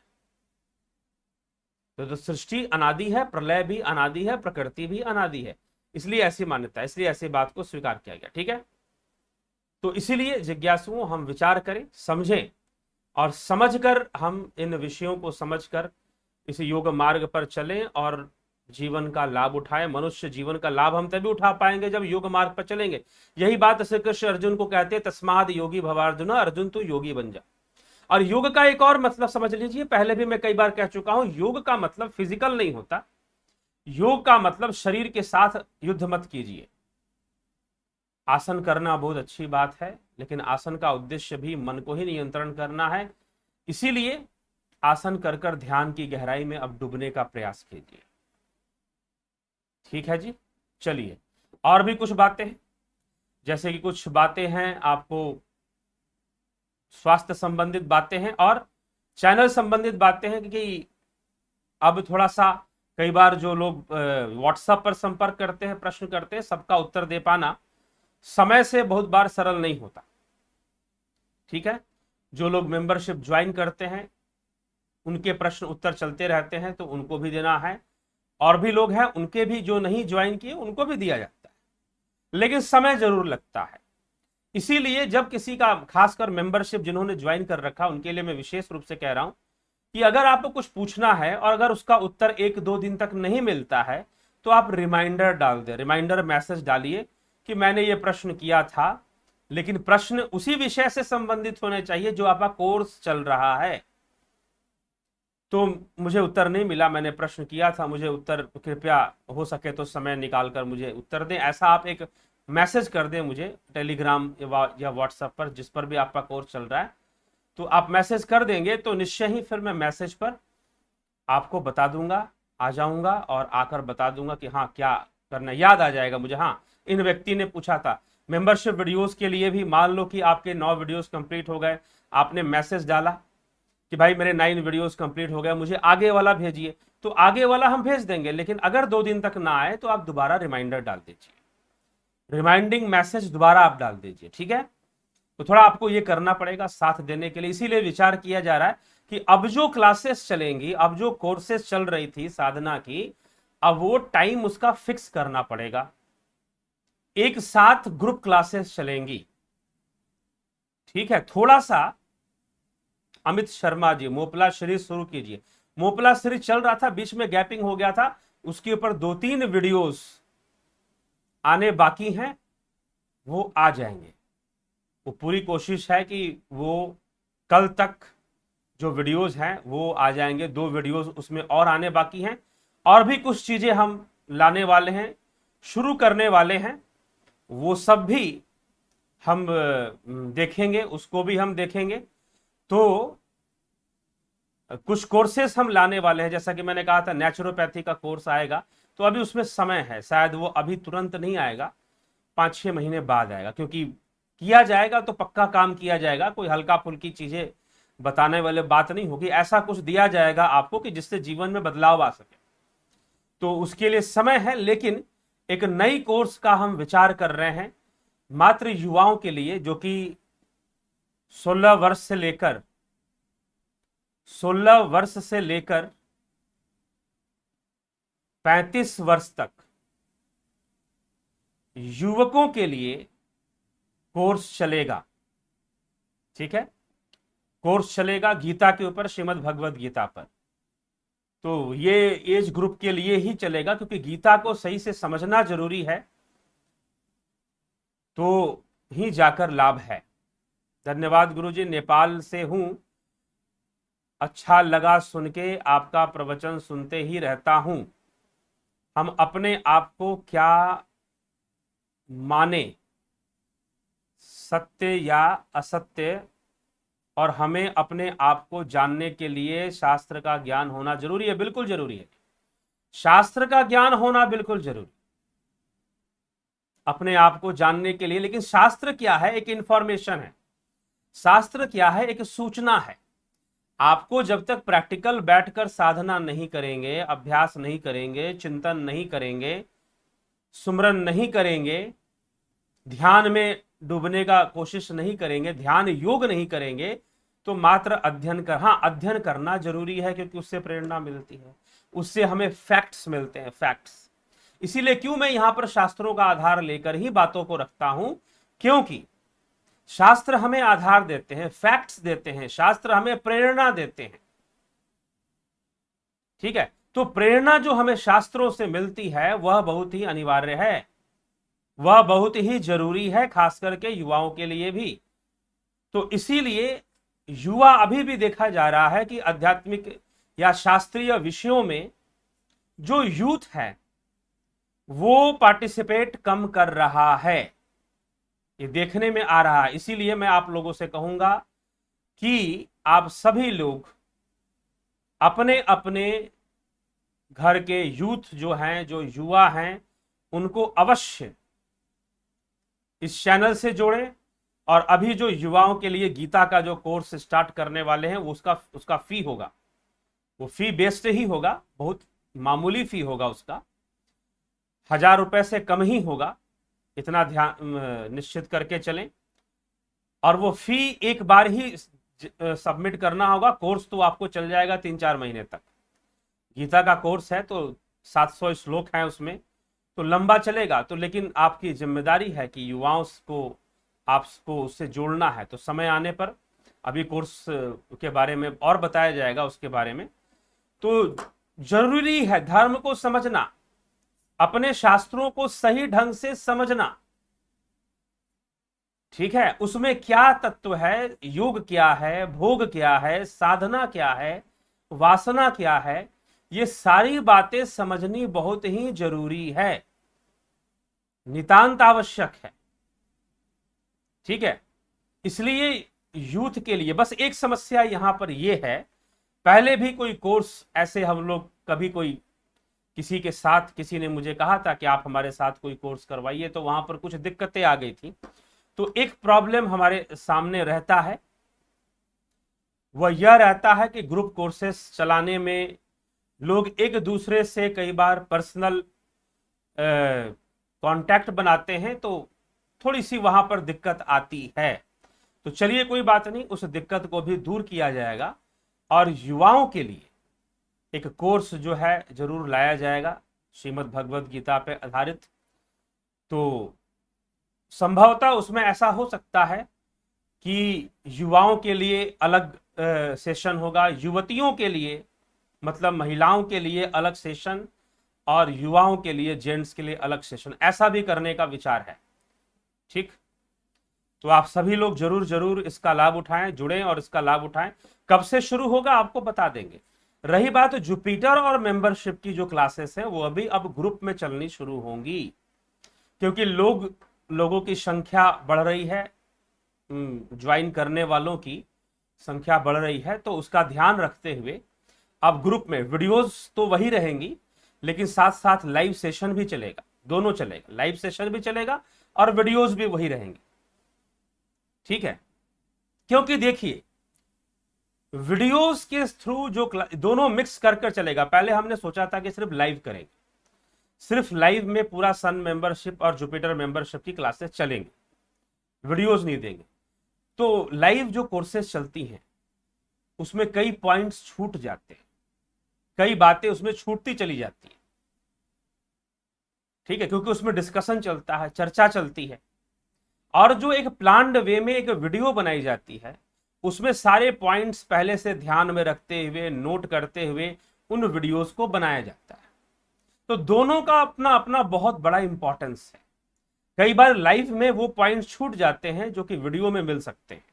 तो सृष्टि अनादि है, प्रलय भी अनादि है, प्रकृति भी अनादि है, इसलिए ऐसी मान्यता है, इसलिए ऐसी बात को स्वीकार किया गया। ठीक है, तो इसीलिए जिज्ञासुओं हम विचार करें, समझें, और समझकर हम इन विषयों को समझकर इस योग मार्ग पर चलें और जीवन का लाभ उठाएं। मनुष्य जीवन का लाभ हम तभी उठा पाएंगे जब योग मार्ग पर चलेंगे। यही बात श्री कृष्ण अर्जुन को कहते हैं, तस्माद योगी भवार्जुन, अर्जुन तू योगी बन जा। और योग का एक और मतलब समझ लीजिए, पहले भी मैं कई बार कह चुका हूं, योग का मतलब फिजिकल नहीं होता। योग का मतलब शरीर के साथ युद्ध मत कीजिए। आसन करना बहुत अच्छी बात है, लेकिन आसन का उद्देश्य भी मन को ही नियंत्रण करना है। इसीलिए आसन कर कर ध्यान की गहराई में अब डूबने का प्रयास कीजिए। ठीक है जी, चलिए और भी कुछ बातें हैं, जैसे कि कुछ बातें हैं आपको स्वास्थ्य संबंधित बातें हैं और चैनल संबंधित बातें हैं, क्योंकि अब थोड़ा सा कई बार जो लोग व्हाट्सएप पर संपर्क करते हैं, प्रश्न करते हैं, सबका उत्तर दे पाना समय से बहुत बार सरल नहीं होता। ठीक है, जो लोग मेंबरशिप ज्वाइन करते हैं उनके प्रश्न उत्तर चलते रहते हैं, तो उनको भी देना है, और भी लोग हैं उनके भी जो नहीं ज्वाइन किए उनको भी दिया जाता है, लेकिन समय जरूर लगता है। इसीलिए जब किसी का, खासकर मेंबरशिप जिन्होंने ज्वाइन कर रखा उनके लिए मैं विशेष रूप से कह रहा हूं कि अगर आपको कुछ पूछना है और अगर उसका उत्तर 1-2 दिन तक नहीं मिलता है तो आप रिमाइंडर डाल दें, रिमाइंडर मैसेज डालिए कि मैंने ये प्रश्न किया था, लेकिन प्रश्न उसी विषय से संबंधित होने चाहिए जो आपका कोर्स चल रहा है। तो मुझे उत्तर नहीं मिला, मैंने प्रश्न किया था, मुझे उत्तर कृपया हो सके तो समय निकालकर मुझे उत्तर दें, ऐसा आप एक मैसेज कर दें मुझे टेलीग्राम या व्हाट्सएप पर, जिस पर भी आपका कोर्स चल रहा है। तो आप मैसेज कर देंगे तो निश्चय ही फिर मैं मैसेज पर आपको बता दूंगा, आ जाऊंगा और आकर बता दूंगा कि हाँ क्या करना, याद आ जाएगा मुझे। हाँ, इन व्यक्ति ने पूछा था मेंबरशिप वीडियोस के लिए भी, मान लो कि आपके 9 वीडियोस कंप्लीट हो गए, आपने मैसेज डाला कि भाई मेरे 9 वीडियोस कंप्लीट हो गए, मुझे आगे वाला भेजिए, तो आगे वाला हम भेज देंगे, लेकिन अगर 2 दिन तक ना आए तो आप दोबारा रिमाइंडर डाल दीजिए, रिमाइंडिंग मैसेज दोबारा आप डाल दीजिए। ठीक है, तो थोड़ा आपको ये करना पड़ेगा साथ देने के लिए। इसीलिए विचार किया जा रहा है कि अब जो क्लासेस चलेंगी, अब जो कोर्सेस चल रही थी साधना की, अब वो टाइम उसका फिक्स करना पड़ेगा। एक साथ ग्रुप क्लासेस चलेंगी। ठीक है, थोड़ा सा अमित शर्मा जी मोपला सीरीज शुरू कीजिए। मोपला सीरीज चल रहा था, बीच में गैपिंग हो गया था, उसके ऊपर 2-3 वीडियोस आने बाकी हैं, वो आ जाएंगे। वो पूरी कोशिश है कि वो कल तक जो वीडियोस हैं वो आ जाएंगे। 2 वीडियोस उसमें और आने बाकी हैं, और भी कुछ चीजें हम लाने वाले हैं, शुरू करने वाले हैं, वो सब भी हम देखेंगे, उसको भी हम देखेंगे। तो कुछ कोर्सेस हम लाने वाले हैं, जैसा कि मैंने कहा था नेचुरोपैथी का कोर्स आएगा, तो अभी उसमें समय है, शायद वो अभी तुरंत नहीं आएगा, 5-6 महीने बाद आएगा, क्योंकि किया जाएगा तो पक्का काम किया जाएगा, कोई हल्का फुल्की चीजें बताने वाले बात नहीं होगी, ऐसा कुछ दिया जाएगा आपको कि जिससे जीवन में बदलाव आ सके। तो उसके लिए समय है, लेकिन एक नई कोर्स का हम विचार कर रहे हैं मात्र युवाओं के लिए, जो कि 16 वर्ष से लेकर 35 वर्ष तक युवकों के लिए कोर्स चलेगा। ठीक है, कोर्स चलेगा गीता के ऊपर, श्रीमद् भगवद गीता पर। तो ये एज ग्रुप के लिए ही चलेगा, क्योंकि गीता को सही से समझना जरूरी है, तो ही जाकर लाभ है। धन्यवाद गुरुजी, नेपाल से हूं, अच्छा लगा सुन के, आपका प्रवचन सुनते ही रहता हूं। हम अपने आप को क्या माने, सत्य या असत्य, और हमें अपने आप को जानने के लिए शास्त्र का ज्ञान होना जरूरी है, बिल्कुल जरूरी है। शास्त्र का ज्ञान होना बिल्कुल जरूरी अपने आप को जानने के लिए। लेकिन शास्त्र क्या है? एक इंफॉर्मेशन है। शास्त्र क्या है? एक सूचना है। आपको जब तक प्रैक्टिकल बैठकर साधना नहीं करेंगे, अभ्यास नहीं करेंगे, चिंतन नहीं करेंगे, सुमरन नहीं करेंगे, ध्यान में डूबने का कोशिश नहीं करेंगे, ध्यान योग नहीं करेंगे, तो मात्र अध्ययन कर, हाँ अध्ययन करना जरूरी है, क्योंकि उससे प्रेरणा मिलती है, उससे हमें फैक्ट्स मिलते हैं, फैक्ट्स। इसीलिए क्यों मैं यहां पर शास्त्रों का आधार लेकर ही बातों को रखता हूं, क्योंकि शास्त्र हमें आधार देते हैं, फैक्ट्स देते हैं, शास्त्र हमें प्रेरणा देते हैं। ठीक है, तो प्रेरणा जो हमें शास्त्रों से मिलती है वह बहुत ही अनिवार्य है, वह बहुत ही जरूरी है, खास करके युवाओं के लिए भी। तो इसीलिए युवा अभी भी देखा जा रहा है कि आध्यात्मिक या शास्त्रीय विषयों में जो यूथ है वो पार्टिसिपेट कम कर रहा है, ये देखने में आ रहा है। इसीलिए मैं आप लोगों से कहूंगा कि आप सभी लोग अपने अपने घर के यूथ जो हैं, जो युवा हैं, उनको अवश्य इस चैनल से जोड़ें। और अभी जो युवाओं के लिए गीता का जो कोर्स स्टार्ट करने वाले हैं वो उसका फी होगा, वो फी बेस्ड ही होगा, बहुत मामूली फी होगा, उसका 1000 रुपए से कम ही होगा, इतना ध्यान निश्चित करके चलें। और वो फी एक बार ही सबमिट करना होगा। कोर्स तो आपको चल जाएगा 3-4 महीने तक। गीता का कोर्स है तो 700 श्लोक हैं उसमें, तो लंबा चलेगा। तो लेकिन आपकी जिम्मेदारी है कि युवाओं को आपको उससे जोड़ना है। तो समय आने पर अभी कोर्स के बारे में और बताया जाएगा, उसके बारे में। तो जरूरी है धर्म को समझना, अपने शास्त्रों को सही ढंग से समझना। ठीक है, उसमें क्या तत्व है, योग क्या है, भोग क्या है, साधना क्या है, वासना क्या है, ये सारी बातें समझनी बहुत ही जरूरी है, नितांत आवश्यक है। ठीक है, इसलिए यूथ के लिए बस एक समस्या यहां पर यह है, पहले भी कोई कोर्स ऐसे हम लोग कभी कोई किसी के साथ, किसी ने मुझे कहा था कि आप हमारे साथ कोई कोर्स करवाइए, तो वहां पर कुछ दिक्कतें आ गई थी। तो एक प्रॉब्लम हमारे सामने रहता है, वह यह रहता है कि ग्रुप कोर्सेस चलाने में लोग एक दूसरे से कई बार पर्सनल कांटेक्ट बनाते हैं, तो थोड़ी सी वहां पर दिक्कत आती है। तो चलिए कोई बात नहीं, उस दिक्कत को भी दूर किया जाएगा और युवाओं के लिए एक कोर्स जो है जरूर लाया जाएगा, श्रीमद् भगवद गीता पे आधारित। तो संभवतः उसमें ऐसा हो सकता है कि युवाओं के लिए अलग सेशन होगा, युवतियों के लिए मतलब महिलाओं के लिए अलग सेशन, और युवाओं के लिए, जेंट्स के लिए अलग सेशन, ऐसा भी करने का विचार है। ठीक, तो आप सभी लोग जरूर जरूर इसका लाभ उठाएं, जुड़ें और इसका लाभ उठाएं। कब से शुरू होगा आपको बता देंगे। रही बात जुपिटर और मेंबरशिप की जो क्लासेस हैं, वो अभी अब ग्रुप में चलनी शुरू होंगी, क्योंकि लोगों की संख्या बढ़ रही है, ज्वाइन करने वालों की संख्या बढ़ रही है। तो उसका ध्यान रखते हुए अब ग्रुप में वीडियोस तो वही रहेंगी, लेकिन साथ साथ लाइव सेशन भी चलेगा, दोनों चलेगा, लाइव सेशन भी चलेगा और वीडियोस भी वही रहेंगे। ठीक है, क्योंकि देखिए वीडियोस के थ्रू जो दोनों मिक्स कर चलेगा। पहले हमने सोचा था कि सिर्फ लाइव करेंगे, सिर्फ लाइव में पूरा सन मेंबरशिप और जुपिटर मेंबरशिप की क्लासेस चलेंगे, वीडियोस नहीं देंगे। तो लाइव जो कोर्सेस चलती हैं उसमें कई पॉइंट्स छूट जाते हैं, कई बातें उसमें छूटती चली जाती है। ठीक है, क्योंकि उसमें डिस्कशन चलता है, चर्चा चलती है, और जो एक प्लान्ड वे में एक वीडियो बनाई जाती है उसमें सारे पॉइंट्स पहले से ध्यान में रखते हुए, नोट करते हुए उन वीडियोस को बनाया जाता है। तो दोनों का अपना अपना बहुत बड़ा इंपॉर्टेंस है। कई बार लाइव में वो पॉइंट्स छूट जाते हैं जो कि वीडियो में मिल सकते हैं।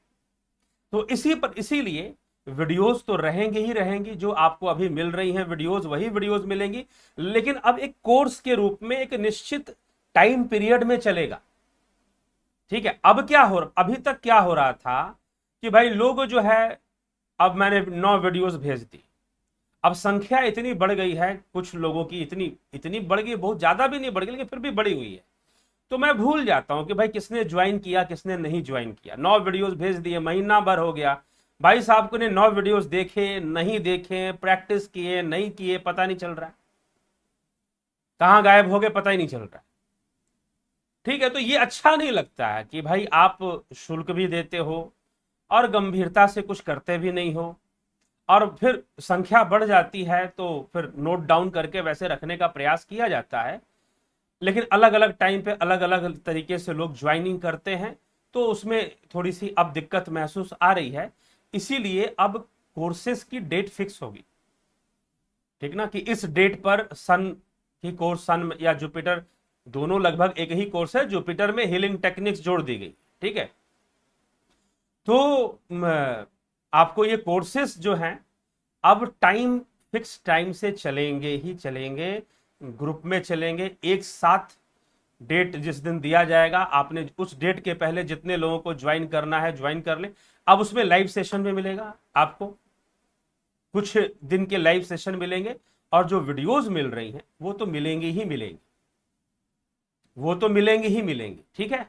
तो इसीलिए वीडियोस तो रहेंगे ही रहेंगी, जो आपको अभी मिल रही हैं वीडियोस वही वीडियोस मिलेंगी, लेकिन अब एक कोर्स के रूप में एक निश्चित टाइम पीरियड में चलेगा। ठीक है, अब क्या हो, अभी तक क्या हो रहा था कि भाई लोग जो है, अब मैंने 9 वीडियोस भेज दी, अब संख्या इतनी बढ़ गई है कुछ लोगों की, इतनी इतनी बढ़ गई, बहुत ज्यादा भी नहीं बढ़ गई लेकिन फिर भी बढ़ी हुई है, तो मैं भूल जाता हूं कि भाई किसने ज्वाइन किया किसने नहीं ज्वाइन किया। 9 वीडियोस भेज दिए, महीना भर हो गया, भाई साहब को ने 9 वीडियोस देखे नहीं देखे, प्रैक्टिस किए नहीं किए, पता नहीं चल रहा है, कहां गायब हो गए पता ही नहीं चल रहा है। ठीक है, तो ये अच्छा नहीं लगता है कि भाई आप शुल्क भी देते हो और गंभीरता से कुछ करते भी नहीं हो, और फिर संख्या बढ़ जाती है तो फिर नोट डाउन करके वैसे रखने का प्रयास किया जाता है, लेकिन अलग अलग टाइम पे अलग अलग तरीके से लोग ज्वाइनिंग करते हैं, तो उसमें थोड़ी सी अब दिक्कत महसूस आ रही है। इसीलिए अब कोर्सेज की डेट फिक्स होगी, ठीक ना, कि इस डेट पर सन की कोर्स, सन या जुपिटर दोनों लगभग एक ही कोर्स है, जुपिटर में हीलिंग टेक्निक्स जोड़ दी गई। ठीक है, तो आपको ये कोर्सेस जो हैं अब टाइम फिक्स टाइम से चलेंगे ही चलेंगे, ग्रुप में चलेंगे एक साथ। डेट जिस दिन दिया जाएगा, आपने उस डेट के पहले जितने लोगों को ज्वाइन करना है ज्वाइन कर ले। अब उसमें लाइव सेशन भी मिलेगा आपको, कुछ दिन के लाइव सेशन मिलेंगे, और जो वीडियोस मिल रही हैं वो तो मिलेंगी ही मिलेंगी, वो तो मिलेंगे ही मिलेंगे। ठीक है,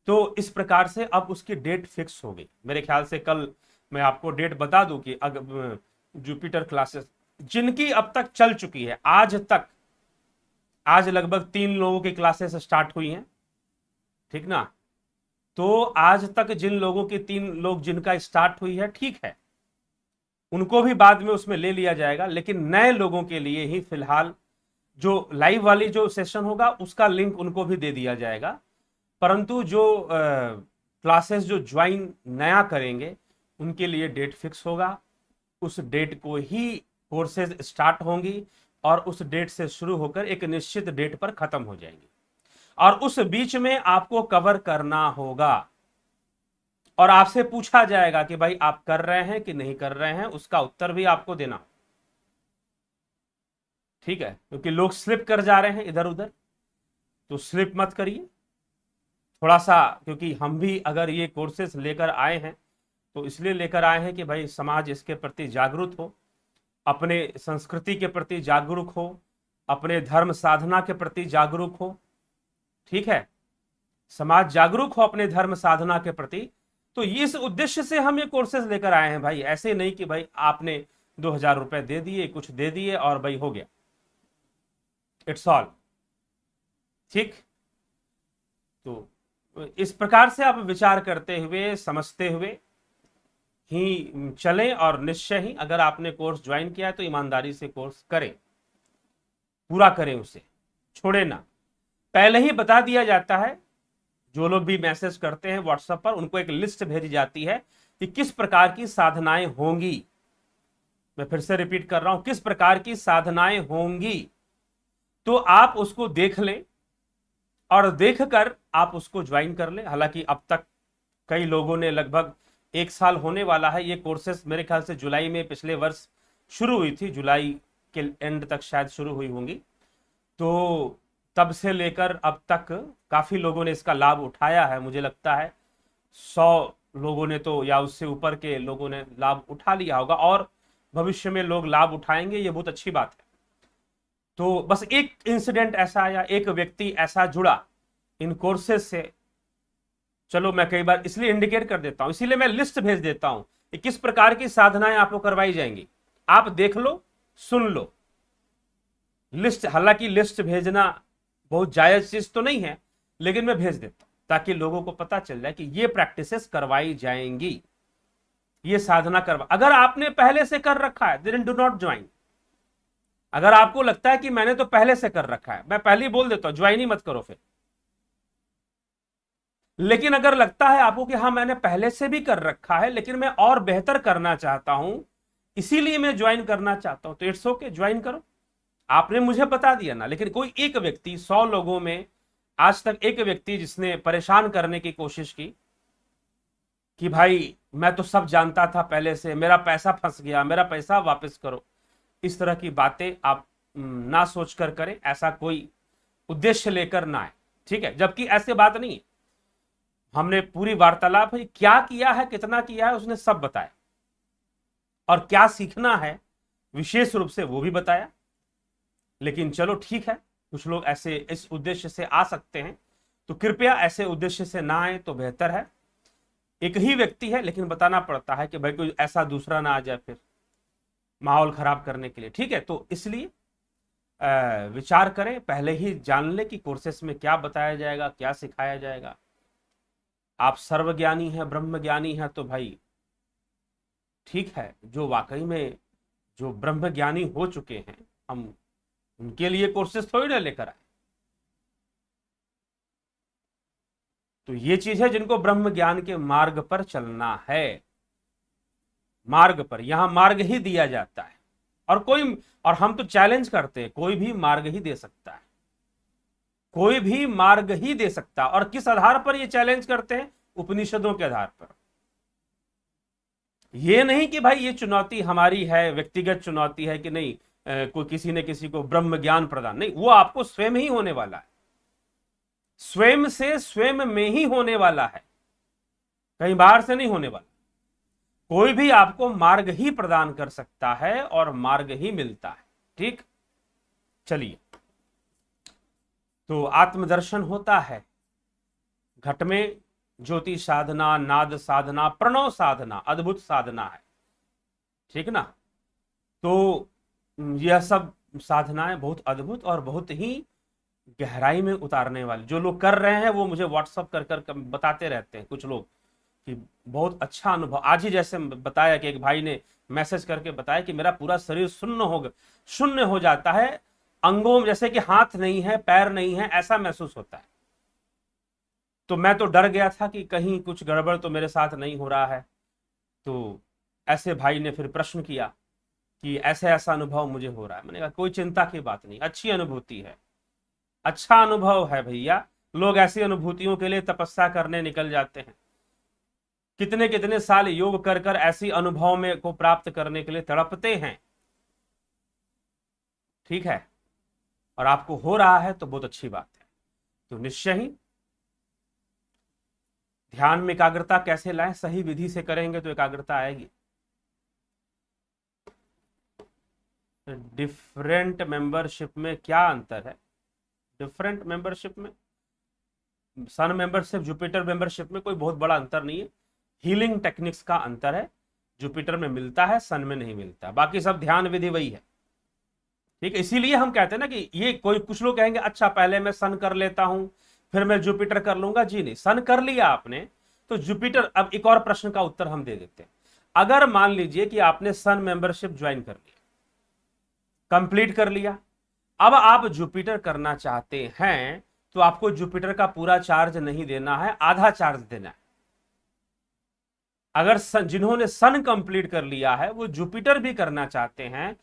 तो इस प्रकार से अब उसकी डेट फिक्स हो गई। मेरे ख्याल से कल मैं आपको डेट बता दूं कि अगर जुपिटर क्लासेस जिनकी अब तक चल चुकी है, आज तक, आज लगभग 3 लोगों की क्लासेस स्टार्ट हुई हैं, ठीक ना, तो आज तक जिन लोगों की 3 लोग जिनका स्टार्ट हुई है, ठीक है, उनको भी बाद में उसमें ले लिया जाएगा, लेकिन नए लोगों के लिए ही फिलहाल जो लाइव वाली जो सेशन होगा उसका लिंक उनको भी दे दिया जाएगा, परंतु जो क्लासेस जो ज्वाइन नया करेंगे उनके लिए डेट फिक्स होगा, उस डेट को ही कोर्सेज स्टार्ट होंगी और उस डेट से शुरू होकर एक निश्चित डेट पर खत्म हो जाएंगी, और उस बीच में आपको कवर करना होगा, और आपसे पूछा जाएगा कि भाई आप कर रहे हैं कि नहीं कर रहे हैं, उसका उत्तर भी आपको देना। ठीक है, क्योंकि लोग स्लिप कर जा रहे हैं इधर उधर, तो स्लिप मत करिए थोड़ा सा, क्योंकि हम भी अगर ये कोर्सेस लेकर आए हैं तो इसलिए लेकर आए हैं कि भाई समाज इसके प्रति जागरूक हो, अपने संस्कृति के प्रति जागरूक हो, अपने धर्म साधना के प्रति जागरूक हो। ठीक है, समाज जागरूक हो अपने धर्म साधना के प्रति, तो इस उद्देश्य से हम ये कोर्सेज लेकर आए हैं भाई। ऐसे नहीं कि भाई आपने 2000 रुपए दे दिए, कुछ दे दिए और भाई हो गया, इट्स ऑल। ठीक, तो इस प्रकार से आप विचार करते हुए समझते हुए ही चलें, और निश्चय ही अगर आपने कोर्स ज्वाइन किया है तो ईमानदारी से कोर्स करें, पूरा करें, उसे छोड़े ना। पहले ही बता दिया जाता है, जो लोग भी मैसेज करते हैं व्हाट्सएप पर उनको एक लिस्ट भेजी जाती है कि किस प्रकार की साधनाएं होंगी। मैं फिर से रिपीट कर रहा हूं, किस प्रकार की साधनाएं होंगी, तो आप उसको देख लें और देखकर आप उसको ज्वाइन कर लें। हालांकि अब तक कई लोगों ने, लगभग 1 साल होने वाला है, ये कोर्सेस मेरे ख्याल से जुलाई में पिछले वर्ष शुरू हुई थी, जुलाई के एंड तक शायद शुरू हुई होंगी, तो तब से लेकर अब तक काफी लोगों ने इसका लाभ उठाया है। मुझे लगता है 100 लोगों ने तो, या उससे ऊपर के लोगों ने लाभ उठा लिया होगा, और भविष्य में लोग लाभ उठाएंगे, ये बहुत अच्छी बात है। तो बस एक इंसिडेंट ऐसा या एक व्यक्ति ऐसा जुड़ा इन कोर्सेज से, चलो मैं कई बार इसलिए इंडिकेट कर देता हूं, इसीलिए मैं लिस्ट भेज देता हूं कि किस प्रकार की साधनाएं आपको करवाई जाएंगी, आप देख लो, सुन लो लिस्ट। हालांकि लिस्ट भेजना बहुत जायज चीज तो नहीं है, लेकिन मैं भेज देता हूं ताकि लोगों को पता चल जाए कि ये प्रैक्टिसेस करवाई जाएंगी, ये साधना करवा। अगर आपने पहले से कर रखा है देन डू नॉट ज्वाइन। अगर आपको लगता है कि मैंने तो पहले से कर रखा है, मैं पहले ही बोल देता हूं ज्वाइन ही मत करो फिर। लेकिन अगर लगता है आपको कि हाँ मैंने पहले से भी कर रखा है लेकिन मैं और बेहतर करना चाहता हूं, इसीलिए मैं ज्वाइन करना चाहता हूं, तो इट्स ओके, ज्वाइन करो। आपने मुझे बता दिया ना, लेकिन कोई एक व्यक्ति, 100 लोगों में आज तक एक व्यक्ति जिसने परेशान करने की कोशिश की कि भाई मैं तो सब जानता था पहले से, मेरा पैसा फंस गया, मेरा पैसा वापस करो, इस तरह की बातें आप ना सोच कर करें, ऐसा कोई उद्देश्य लेकर ना आए, ठीक है। जबकि ऐसे बात नहीं है, हमने पूरी वार्तालाप है, क्या किया है कितना किया है उसने सब बताया, और क्या सीखना है विशेष रूप से वो भी बताया। लेकिन चलो ठीक है, कुछ लोग ऐसे इस उद्देश्य से आ सकते हैं, तो कृपया ऐसे उद्देश्य से ना आए तो बेहतर है। एक ही व्यक्ति है लेकिन बताना पड़ता है कि भाई कोई ऐसा दूसरा ना आ जाए फिर माहौल खराब करने के लिए, ठीक है। तो इसलिए विचार करें, पहले ही जान ले कि कोर्सेस में क्या बताया जाएगा, क्या सिखाया जाएगा। आप सर्वज्ञानी हैं, ब्रह्म ज्ञानी हैं, तो भाई ठीक है, जो वाकई में जो ब्रह्म ज्ञानी हो चुके हैं, हम उनके लिए कोर्सेस थोड़ी ना लेकर आए। तो ये चीज है जिनको ब्रह्म ज्ञान के मार्ग पर चलना है, मार्ग पर, यहां मार्ग ही दिया जाता है। और हम तो चैलेंज करते हैं, कोई भी मार्ग ही दे सकता है, कोई भी मार्ग ही दे सकता है। और किस आधार पर ये चैलेंज करते हैं? उपनिषदों के आधार पर। ये नहीं कि भाई ये चुनौती हमारी है, व्यक्तिगत चुनौती है कि नहीं, कोई किसी ने किसी को ब्रह्म ज्ञान प्रदान, नहीं, वो आपको स्वयं ही होने वाला है, स्वयं से स्वयं में ही होने वाला है, कहीं बाहर से नहीं होने वाला। कोई भी आपको मार्ग ही प्रदान कर सकता है और मार्ग ही मिलता है, ठीक। चलिए, तो आत्मदर्शन होता है, घट में ज्योति साधना, नाद साधना, प्रणव साधना, अद्भुत साधना है, ठीक ना। तो यह सब साधनाएं बहुत अद्भुत और बहुत ही गहराई में उतारने वाली, जो लोग कर रहे हैं वो मुझे व्हाट्सअप कर कर बताते रहते हैं कुछ लोग कि बहुत अच्छा अनुभव। आज ही जैसे बताया कि एक भाई ने मैसेज करके बताया कि मेरा पूरा शरीर शून्य हो जाता है, अंगों में जैसे कि हाथ नहीं है, पैर नहीं है, ऐसा महसूस होता है। तो मैं तो डर गया था कि कहीं कुछ गड़बड़ तो मेरे साथ नहीं हो रहा है। तो ऐसे भाई ने फिर प्रश्न किया कि ऐसे ऐसा अनुभव मुझे हो रहा है। मैंने कहा कोई चिंता की बात नहीं, अच्छी अनुभूति है, अच्छा अनुभव है भैया। लोग ऐसी अनुभूतियों के लिए तपस्या करने निकल जाते हैं, कितने कितने साल योग कर कर ऐसी अनुभव में को प्राप्त करने के लिए तड़पते हैं, ठीक है। और आपको हो रहा है तो बहुत अच्छी बात है। तो निश्चय ही ध्यान में एकाग्रता कैसे लाएं, सही विधि से करेंगे तो एकाग्रता आएगी। डिफरेंट मेंबरशिप में क्या अंतर है? डिफरेंट मेंबरशिप में, सन मेंबरशिप, जुपिटर मेंबरशिप में कोई बहुत बड़ा अंतर नहीं है। हीलिंग टेक्निक्स का अंतर है, जुपिटर में मिलता है, सन में नहीं मिलता। बाकी सब ध्यान विधि वही है, ठीक है। इसीलिए हम कहते हैं ना कि ये कोई कुछ लोग कहेंगे अच्छा पहले मैं सन कर लेता हूं फिर मैं जुपिटर कर लूंगा। जी नहीं, सन कर लिया आपने तो जुपिटर। अब एक और प्रश्न का उत्तर हम दे देते हैं। अगर मान लीजिए कि आपने सन मेंबरशिप ज्वाइन कर लिया, कंप्लीट कर लिया, अब आप जुपिटर करना चाहते हैं तो आपको जुपिटर का पूरा चार्ज नहीं देना है, आधा चार्ज देना है। अगर जिन्होंने सन कंप्लीट कर लिया है वो जुपिटर भी करना चाहते हैं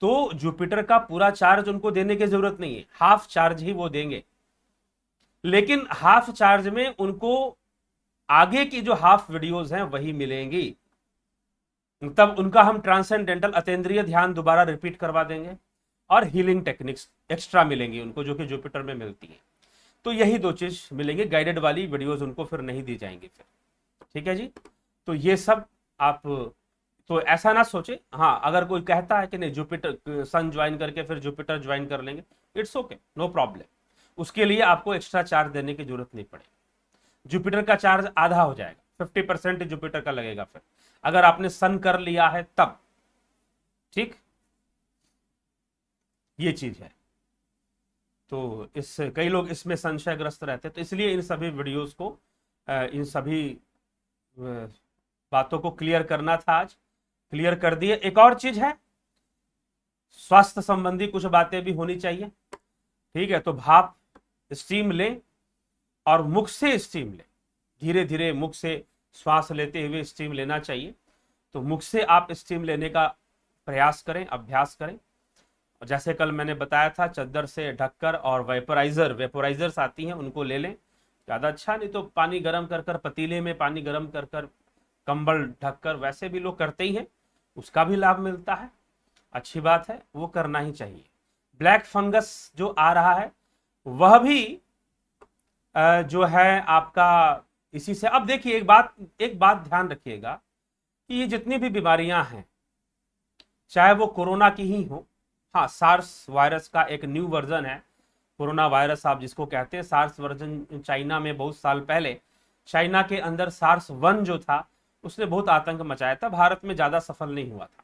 तो जुपिटर का पूरा चार्ज उनको देने की जरूरत नहीं है, हाफ चार्ज ही वो देंगे। लेकिन हाफ चार्ज में उनको आगे की जो हाफ वीडियोस हैं वही मिलेंगी, तब उनका हम ट्रांसेंडेंटल अतीन्द्रिय ध्यान दोबारा रिपीट करवा देंगे और हीलिंग टेक्निक्स एक्स्ट्रा मिलेंगी उनको, जो कि जुपिटर में मिलती है। तो यही दो चीज मिलेंगे, गाइडेड वाली वीडियोस उनको फिर नहीं दी जाएंगी फिर, ठीक है जी। तो ये सब आप तो ऐसा ना सोचे। हाँ, अगर कोई कहता है कि नहीं जुपिटर सन ज्वाइन करके फिर जुपिटर ज्वाइन कर लेंगे, इट्स ओके, नो प्रॉब्लम। उसके लिए आपको एक्स्ट्रा चार्ज देने की जरूरत नहीं पड़ेगी। जुपिटर का चार्ज आधा हो जाएगा, 50% जुपिटर का लगेगा फिर, अगर आपने सन कर लिया है तब, ठीक। ये चीज है। तो इस कई लोग इसमें संशयग्रस्त रहते हैं, तो इसलिए इन सभी वीडियोस को, इन सभी बातों को क्लियर करना था, आज क्लियर कर दिए। एक और चीज है, स्वास्थ्य संबंधी कुछ बातें भी होनी चाहिए, ठीक है। तो भाप स्टीम ले और मुख से स्टीम ले, धीरे धीरे मुख से श्वास लेते हुए स्टीम लेना चाहिए। तो मुख से आप स्टीम लेने का प्रयास करें, अभ्यास करें। और जैसे कल मैंने बताया था, चद्दर से ढककर और वेपोराइजर्स आती हैं उनको ले लें, ज़्यादा अच्छा। नहीं तो पानी गर्म कर कर, पतीले में पानी गर्म कर कर कंबल ढककर, वैसे भी लोग करते ही हैं, उसका भी लाभ मिलता है, अच्छी बात है, वो करना ही चाहिए। ब्लैक फंगस जो आ रहा है वह भी जो है आपका इसी से। अब देखिए एक बात ध्यान रखिएगा कि ये जितनी भी बीमारियां हैं, चाहे वो कोरोना की ही हो, हाँ सार्स वायरस का एक न्यू वर्जन है कोरोना वायरस आप जिसको कहते हैं, सार्स वर्जन चाइना में बहुत साल पहले, चाइना के अंदर सार्स 1 जो था उसने बहुत आतंक मचाया था, भारत में ज्यादा सफल नहीं हुआ था।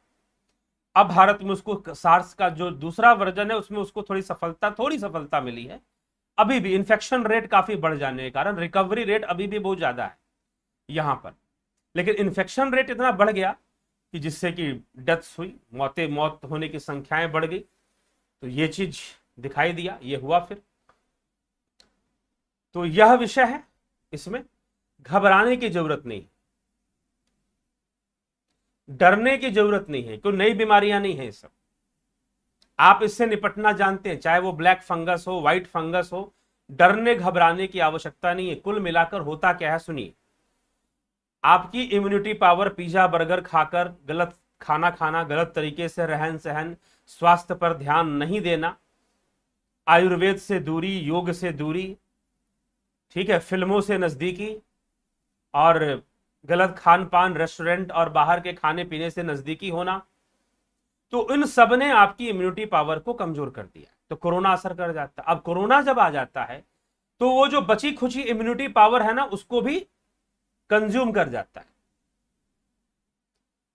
अब भारत में उसको सार्स का जो दूसरा वर्जन है उसमें उसको थोड़ी सफलता मिली है। अभी भी इन्फेक्शन रेट काफी बढ़ जाने के कारण रिकवरी रेट अभी भी बहुत ज्यादा है यहां पर, लेकिन इन्फेक्शन रेट इतना बढ़ गया कि जिससे कि डेथ्स हुई, मौत होने की संख्याएं बढ़ गई। तो ये चीज दिखाई दिया, ये हुआ फिर। तो यह विषय है, इसमें घबराने की जरूरत नहीं, डरने की जरूरत नहीं है, कोई नई बीमारियां नहीं है, सब आप इससे निपटना जानते हैं, चाहे वो ब्लैक फंगस हो, व्हाइट फंगस हो, डरने घबराने की आवश्यकता नहीं है। कुल मिलाकर होता क्या है सुनिए, आपकी इम्यूनिटी पावर पिज्जा बर्गर खाकर, गलत खाना खाना, गलत तरीके से रहन सहन, स्वास्थ्य पर ध्यान नहीं देना, आयुर्वेद से दूरी, योग से दूरी, ठीक है, फिल्मों से नजदीकी, और गलत खान पान, रेस्टोरेंट और बाहर के खाने पीने से नजदीकी होना, तो इन सब ने आपकी इम्यूनिटी पावर को कमजोर कर दिया, तो कोरोना असर कर जाता है। अब कोरोना जब आ जाता है तो वो जो बची खुची इम्यूनिटी पावर है ना उसको भी कंज्यूम कर जाता है,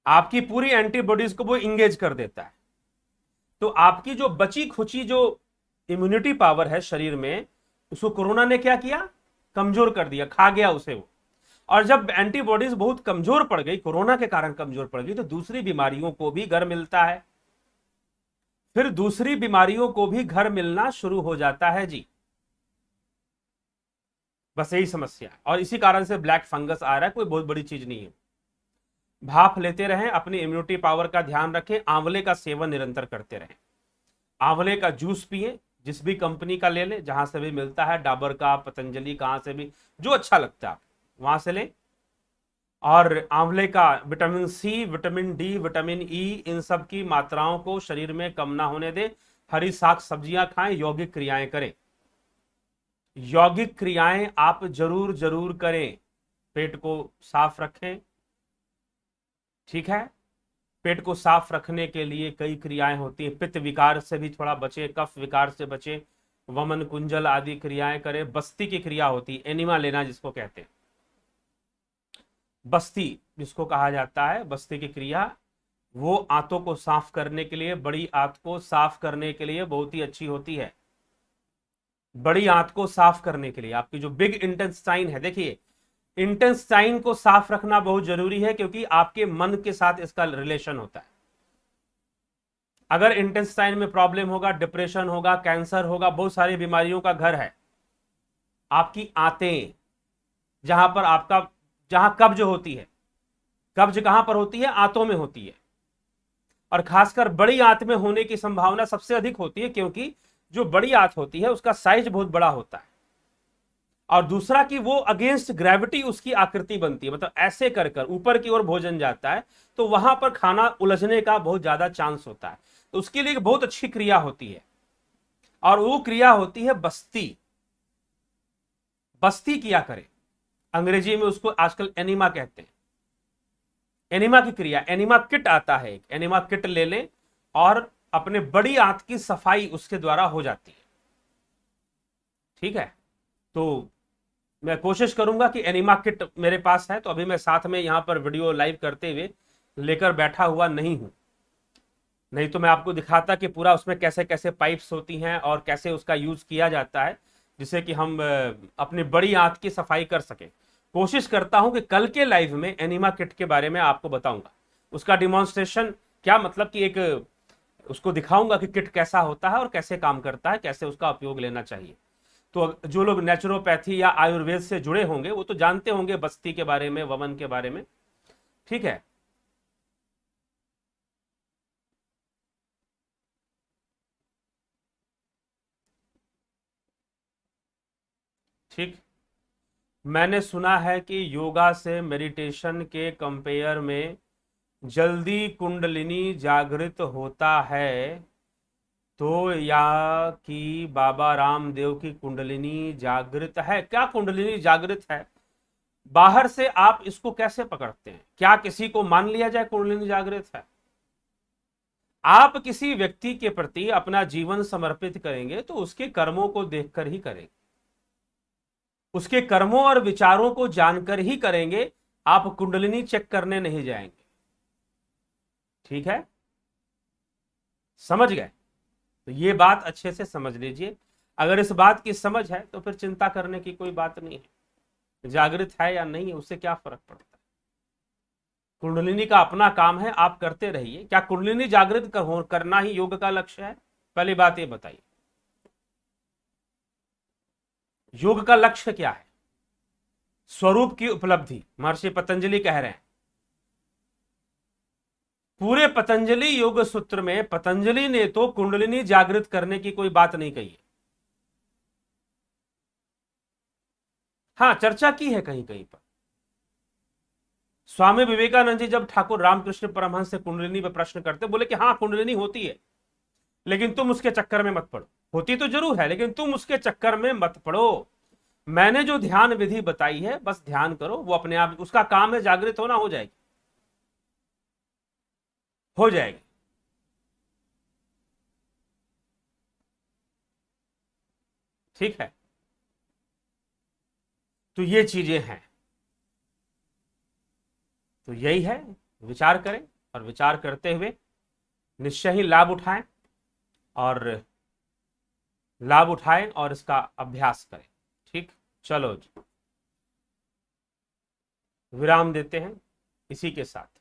आपकी पूरी एंटीबॉडीज को वो इंगेज कर देता है। तो आपकी जो बची खुची जो इम्यूनिटी पावर है शरीर में, उसको कोरोना ने क्या किया, कमजोर कर दिया, खा गया उसे वो। और जब एंटीबॉडीज बहुत कमजोर पड़ गई, कोरोना के कारण कमजोर पड़ गई, तो दूसरी बीमारियों को भी घर मिलता है, फिर दूसरी बीमारियों को भी घर मिलना शुरू हो जाता है जी। बस यही समस्या है, और इसी कारण से ब्लैक फंगस आ रहा है, कोई बहुत बड़ी चीज नहीं है। भाप लेते रहें, अपनी इम्यूनिटी पावर का ध्यान रखें, आंवले का सेवन निरंतर करते रहें, आंवले का जूस पिए, जिस भी कंपनी का ले लें, जहां से भी मिलता है, डाबर का, पतंजलि, कहां से भी जो अच्छा लगता है आप वहां से लें। और आंवले का vitamin C, vitamin D, vitamin E, इन सब की मात्राओं को शरीर में कम ना होने दें। हरी साग सब्जियां खाएं, यौगिक क्रियाएं करें, यौगिक क्रियाएं आप जरूर जरूर करें, पेट को साफ रखें, ठीक है। पेट को साफ रखने के लिए कई क्रियाएं होती हैं, पित्त विकार से भी थोड़ा बचे, कफ विकार से बचे, वमन कुंजल आदि क्रियाएं करें। बस्ती की क्रिया होती है, एनिमा लेना जिसको कहते हैं, बस्ती जिसको कहा जाता है, बस्ती की क्रिया, वो आंतों को साफ करने के लिए, बड़ी आंत को साफ करने के लिए बहुत ही अच्छी होती है। बड़ी आंत को साफ करने के लिए, आपकी जो बिग इंटेस्टाइन है, देखिए इंटेस्टाइन को साफ रखना बहुत जरूरी है, क्योंकि आपके मन के साथ इसका रिलेशन होता है। अगर इंटेस्टाइन में प्रॉब्लम होगा, डिप्रेशन होगा, कैंसर होगा, बहुत सारी बीमारियों का घर है आपकी आंतें, जहां पर आपका, जहां कब्ज होती है, कब्ज कहां पर होती है, आंतों में होती है, और खासकर बड़ी आंत में होने की संभावना सबसे अधिक होती है, क्योंकि जो बड़ी आंत होती है उसका साइज बहुत बड़ा होता है, और दूसरा कि वो अगेंस्ट ग्रेविटी उसकी आकृति बनती है, मतलब ऐसे कर कर ऊपर की ओर भोजन जाता है, तो वहां पर खाना उलझने का बहुत ज्यादा चांस होता है। तो उसके लिए एक बहुत अच्छी क्रिया होती है, और वो क्रिया होती है बस्ती। बस्ती किया करें, अंग्रेजी में उसको आजकल एनिमा कहते हैं, एनिमा की क्रिया, एनिमा किट आता है, एक एनिमा किट ले लें, और अपने बड़ी आंत की सफाई उसके द्वारा हो जाती है, ठीक है। तो मैं कोशिश करूंगा कि एनिमा किट मेरे पास है, तो अभी मैं साथ में यहां पर वीडियो लाइव करते हुए लेकर बैठा हुआ नहीं हूं, नहीं तो मैं आपको दिखाता कि पूरा उसमें कैसे कैसे पाइप्स होती हैं और कैसे उसका यूज किया जाता है, जिससे कि हम अपनी बड़ी आंत की सफाई कर सके। कोशिश करता हूं कि कल के लाइव में एनिमा किट के बारे में आपको बताऊंगा, उसका डिमॉन्स्ट्रेशन, क्या मतलब कि एक उसको दिखाऊंगा कि किट कैसा होता है और कैसे काम करता है, कैसे उसका उपयोग लेना चाहिए। तो जो लोग नेचुरोपैथी या आयुर्वेद से जुड़े होंगे वो तो जानते होंगे बस्ती के बारे में, वमन के बारे में, ठीक है। ठीक, मैंने सुना है कि योगा से, मेडिटेशन के कंपेयर में जल्दी कुंडलिनी जागृत होता है, तो या कि बाबा रामदेव की कुंडलिनी जागृत है? क्या कुंडलिनी जागृत है? बाहर से आप इसको कैसे पकड़ते हैं? क्या किसी को मान लिया जाए कुंडलिनी जागृत है? आप किसी व्यक्ति के प्रति अपना जीवन समर्पित करेंगे तो उसके कर्मों को देखकर ही करेंगे, उसके कर्मों और विचारों को जानकर ही करेंगे। आप कुंडलिनी चेक करने नहीं जाएंगे। ठीक है, समझ गए? तो ये बात अच्छे से समझ लीजिए। अगर इस बात की समझ है तो फिर चिंता करने की कोई बात नहीं है। जागृत है या नहीं है उससे क्या फर्क पड़ता है? कुंडलिनी का अपना काम है, आप करते रहिए। क्या कुंडलिनी जागृत करना ही योग का लक्ष्य है? पहली बात ये बताइए, योग का लक्ष्य क्या है? स्वरूप की उपलब्धि। महर्षि पतंजलि कह रहे हैं, पूरे पतंजलि योग सूत्र में पतंजलि ने तो कुंडलिनी जागृत करने की कोई बात नहीं कही है। हाँ, चर्चा की है कहीं कहीं पर। स्वामी विवेकानंद जी जब ठाकुर रामकृष्ण परमहंस से कुंडलिनी पर प्रश्न करते, बोले कि हाँ कुंडलिनी होती है, लेकिन तुम उसके चक्कर में मत पड़ो। होती तो जरूर है, लेकिन तुम उसके चक्कर में मत पड़ो। मैंने जो ध्यान विधि बताई है बस ध्यान करो, वो अपने आप, उसका काम है जागृत होना, हो जाएगी, हो जाएगी। ठीक है, तो ये चीजें हैं। तो यही है, विचार करें और विचार करते हुए निश्चय ही लाभ उठाएं, और लाभ उठाएं और इसका अभ्यास करें। ठीक, चलो जी, विराम देते हैं इसी के साथ।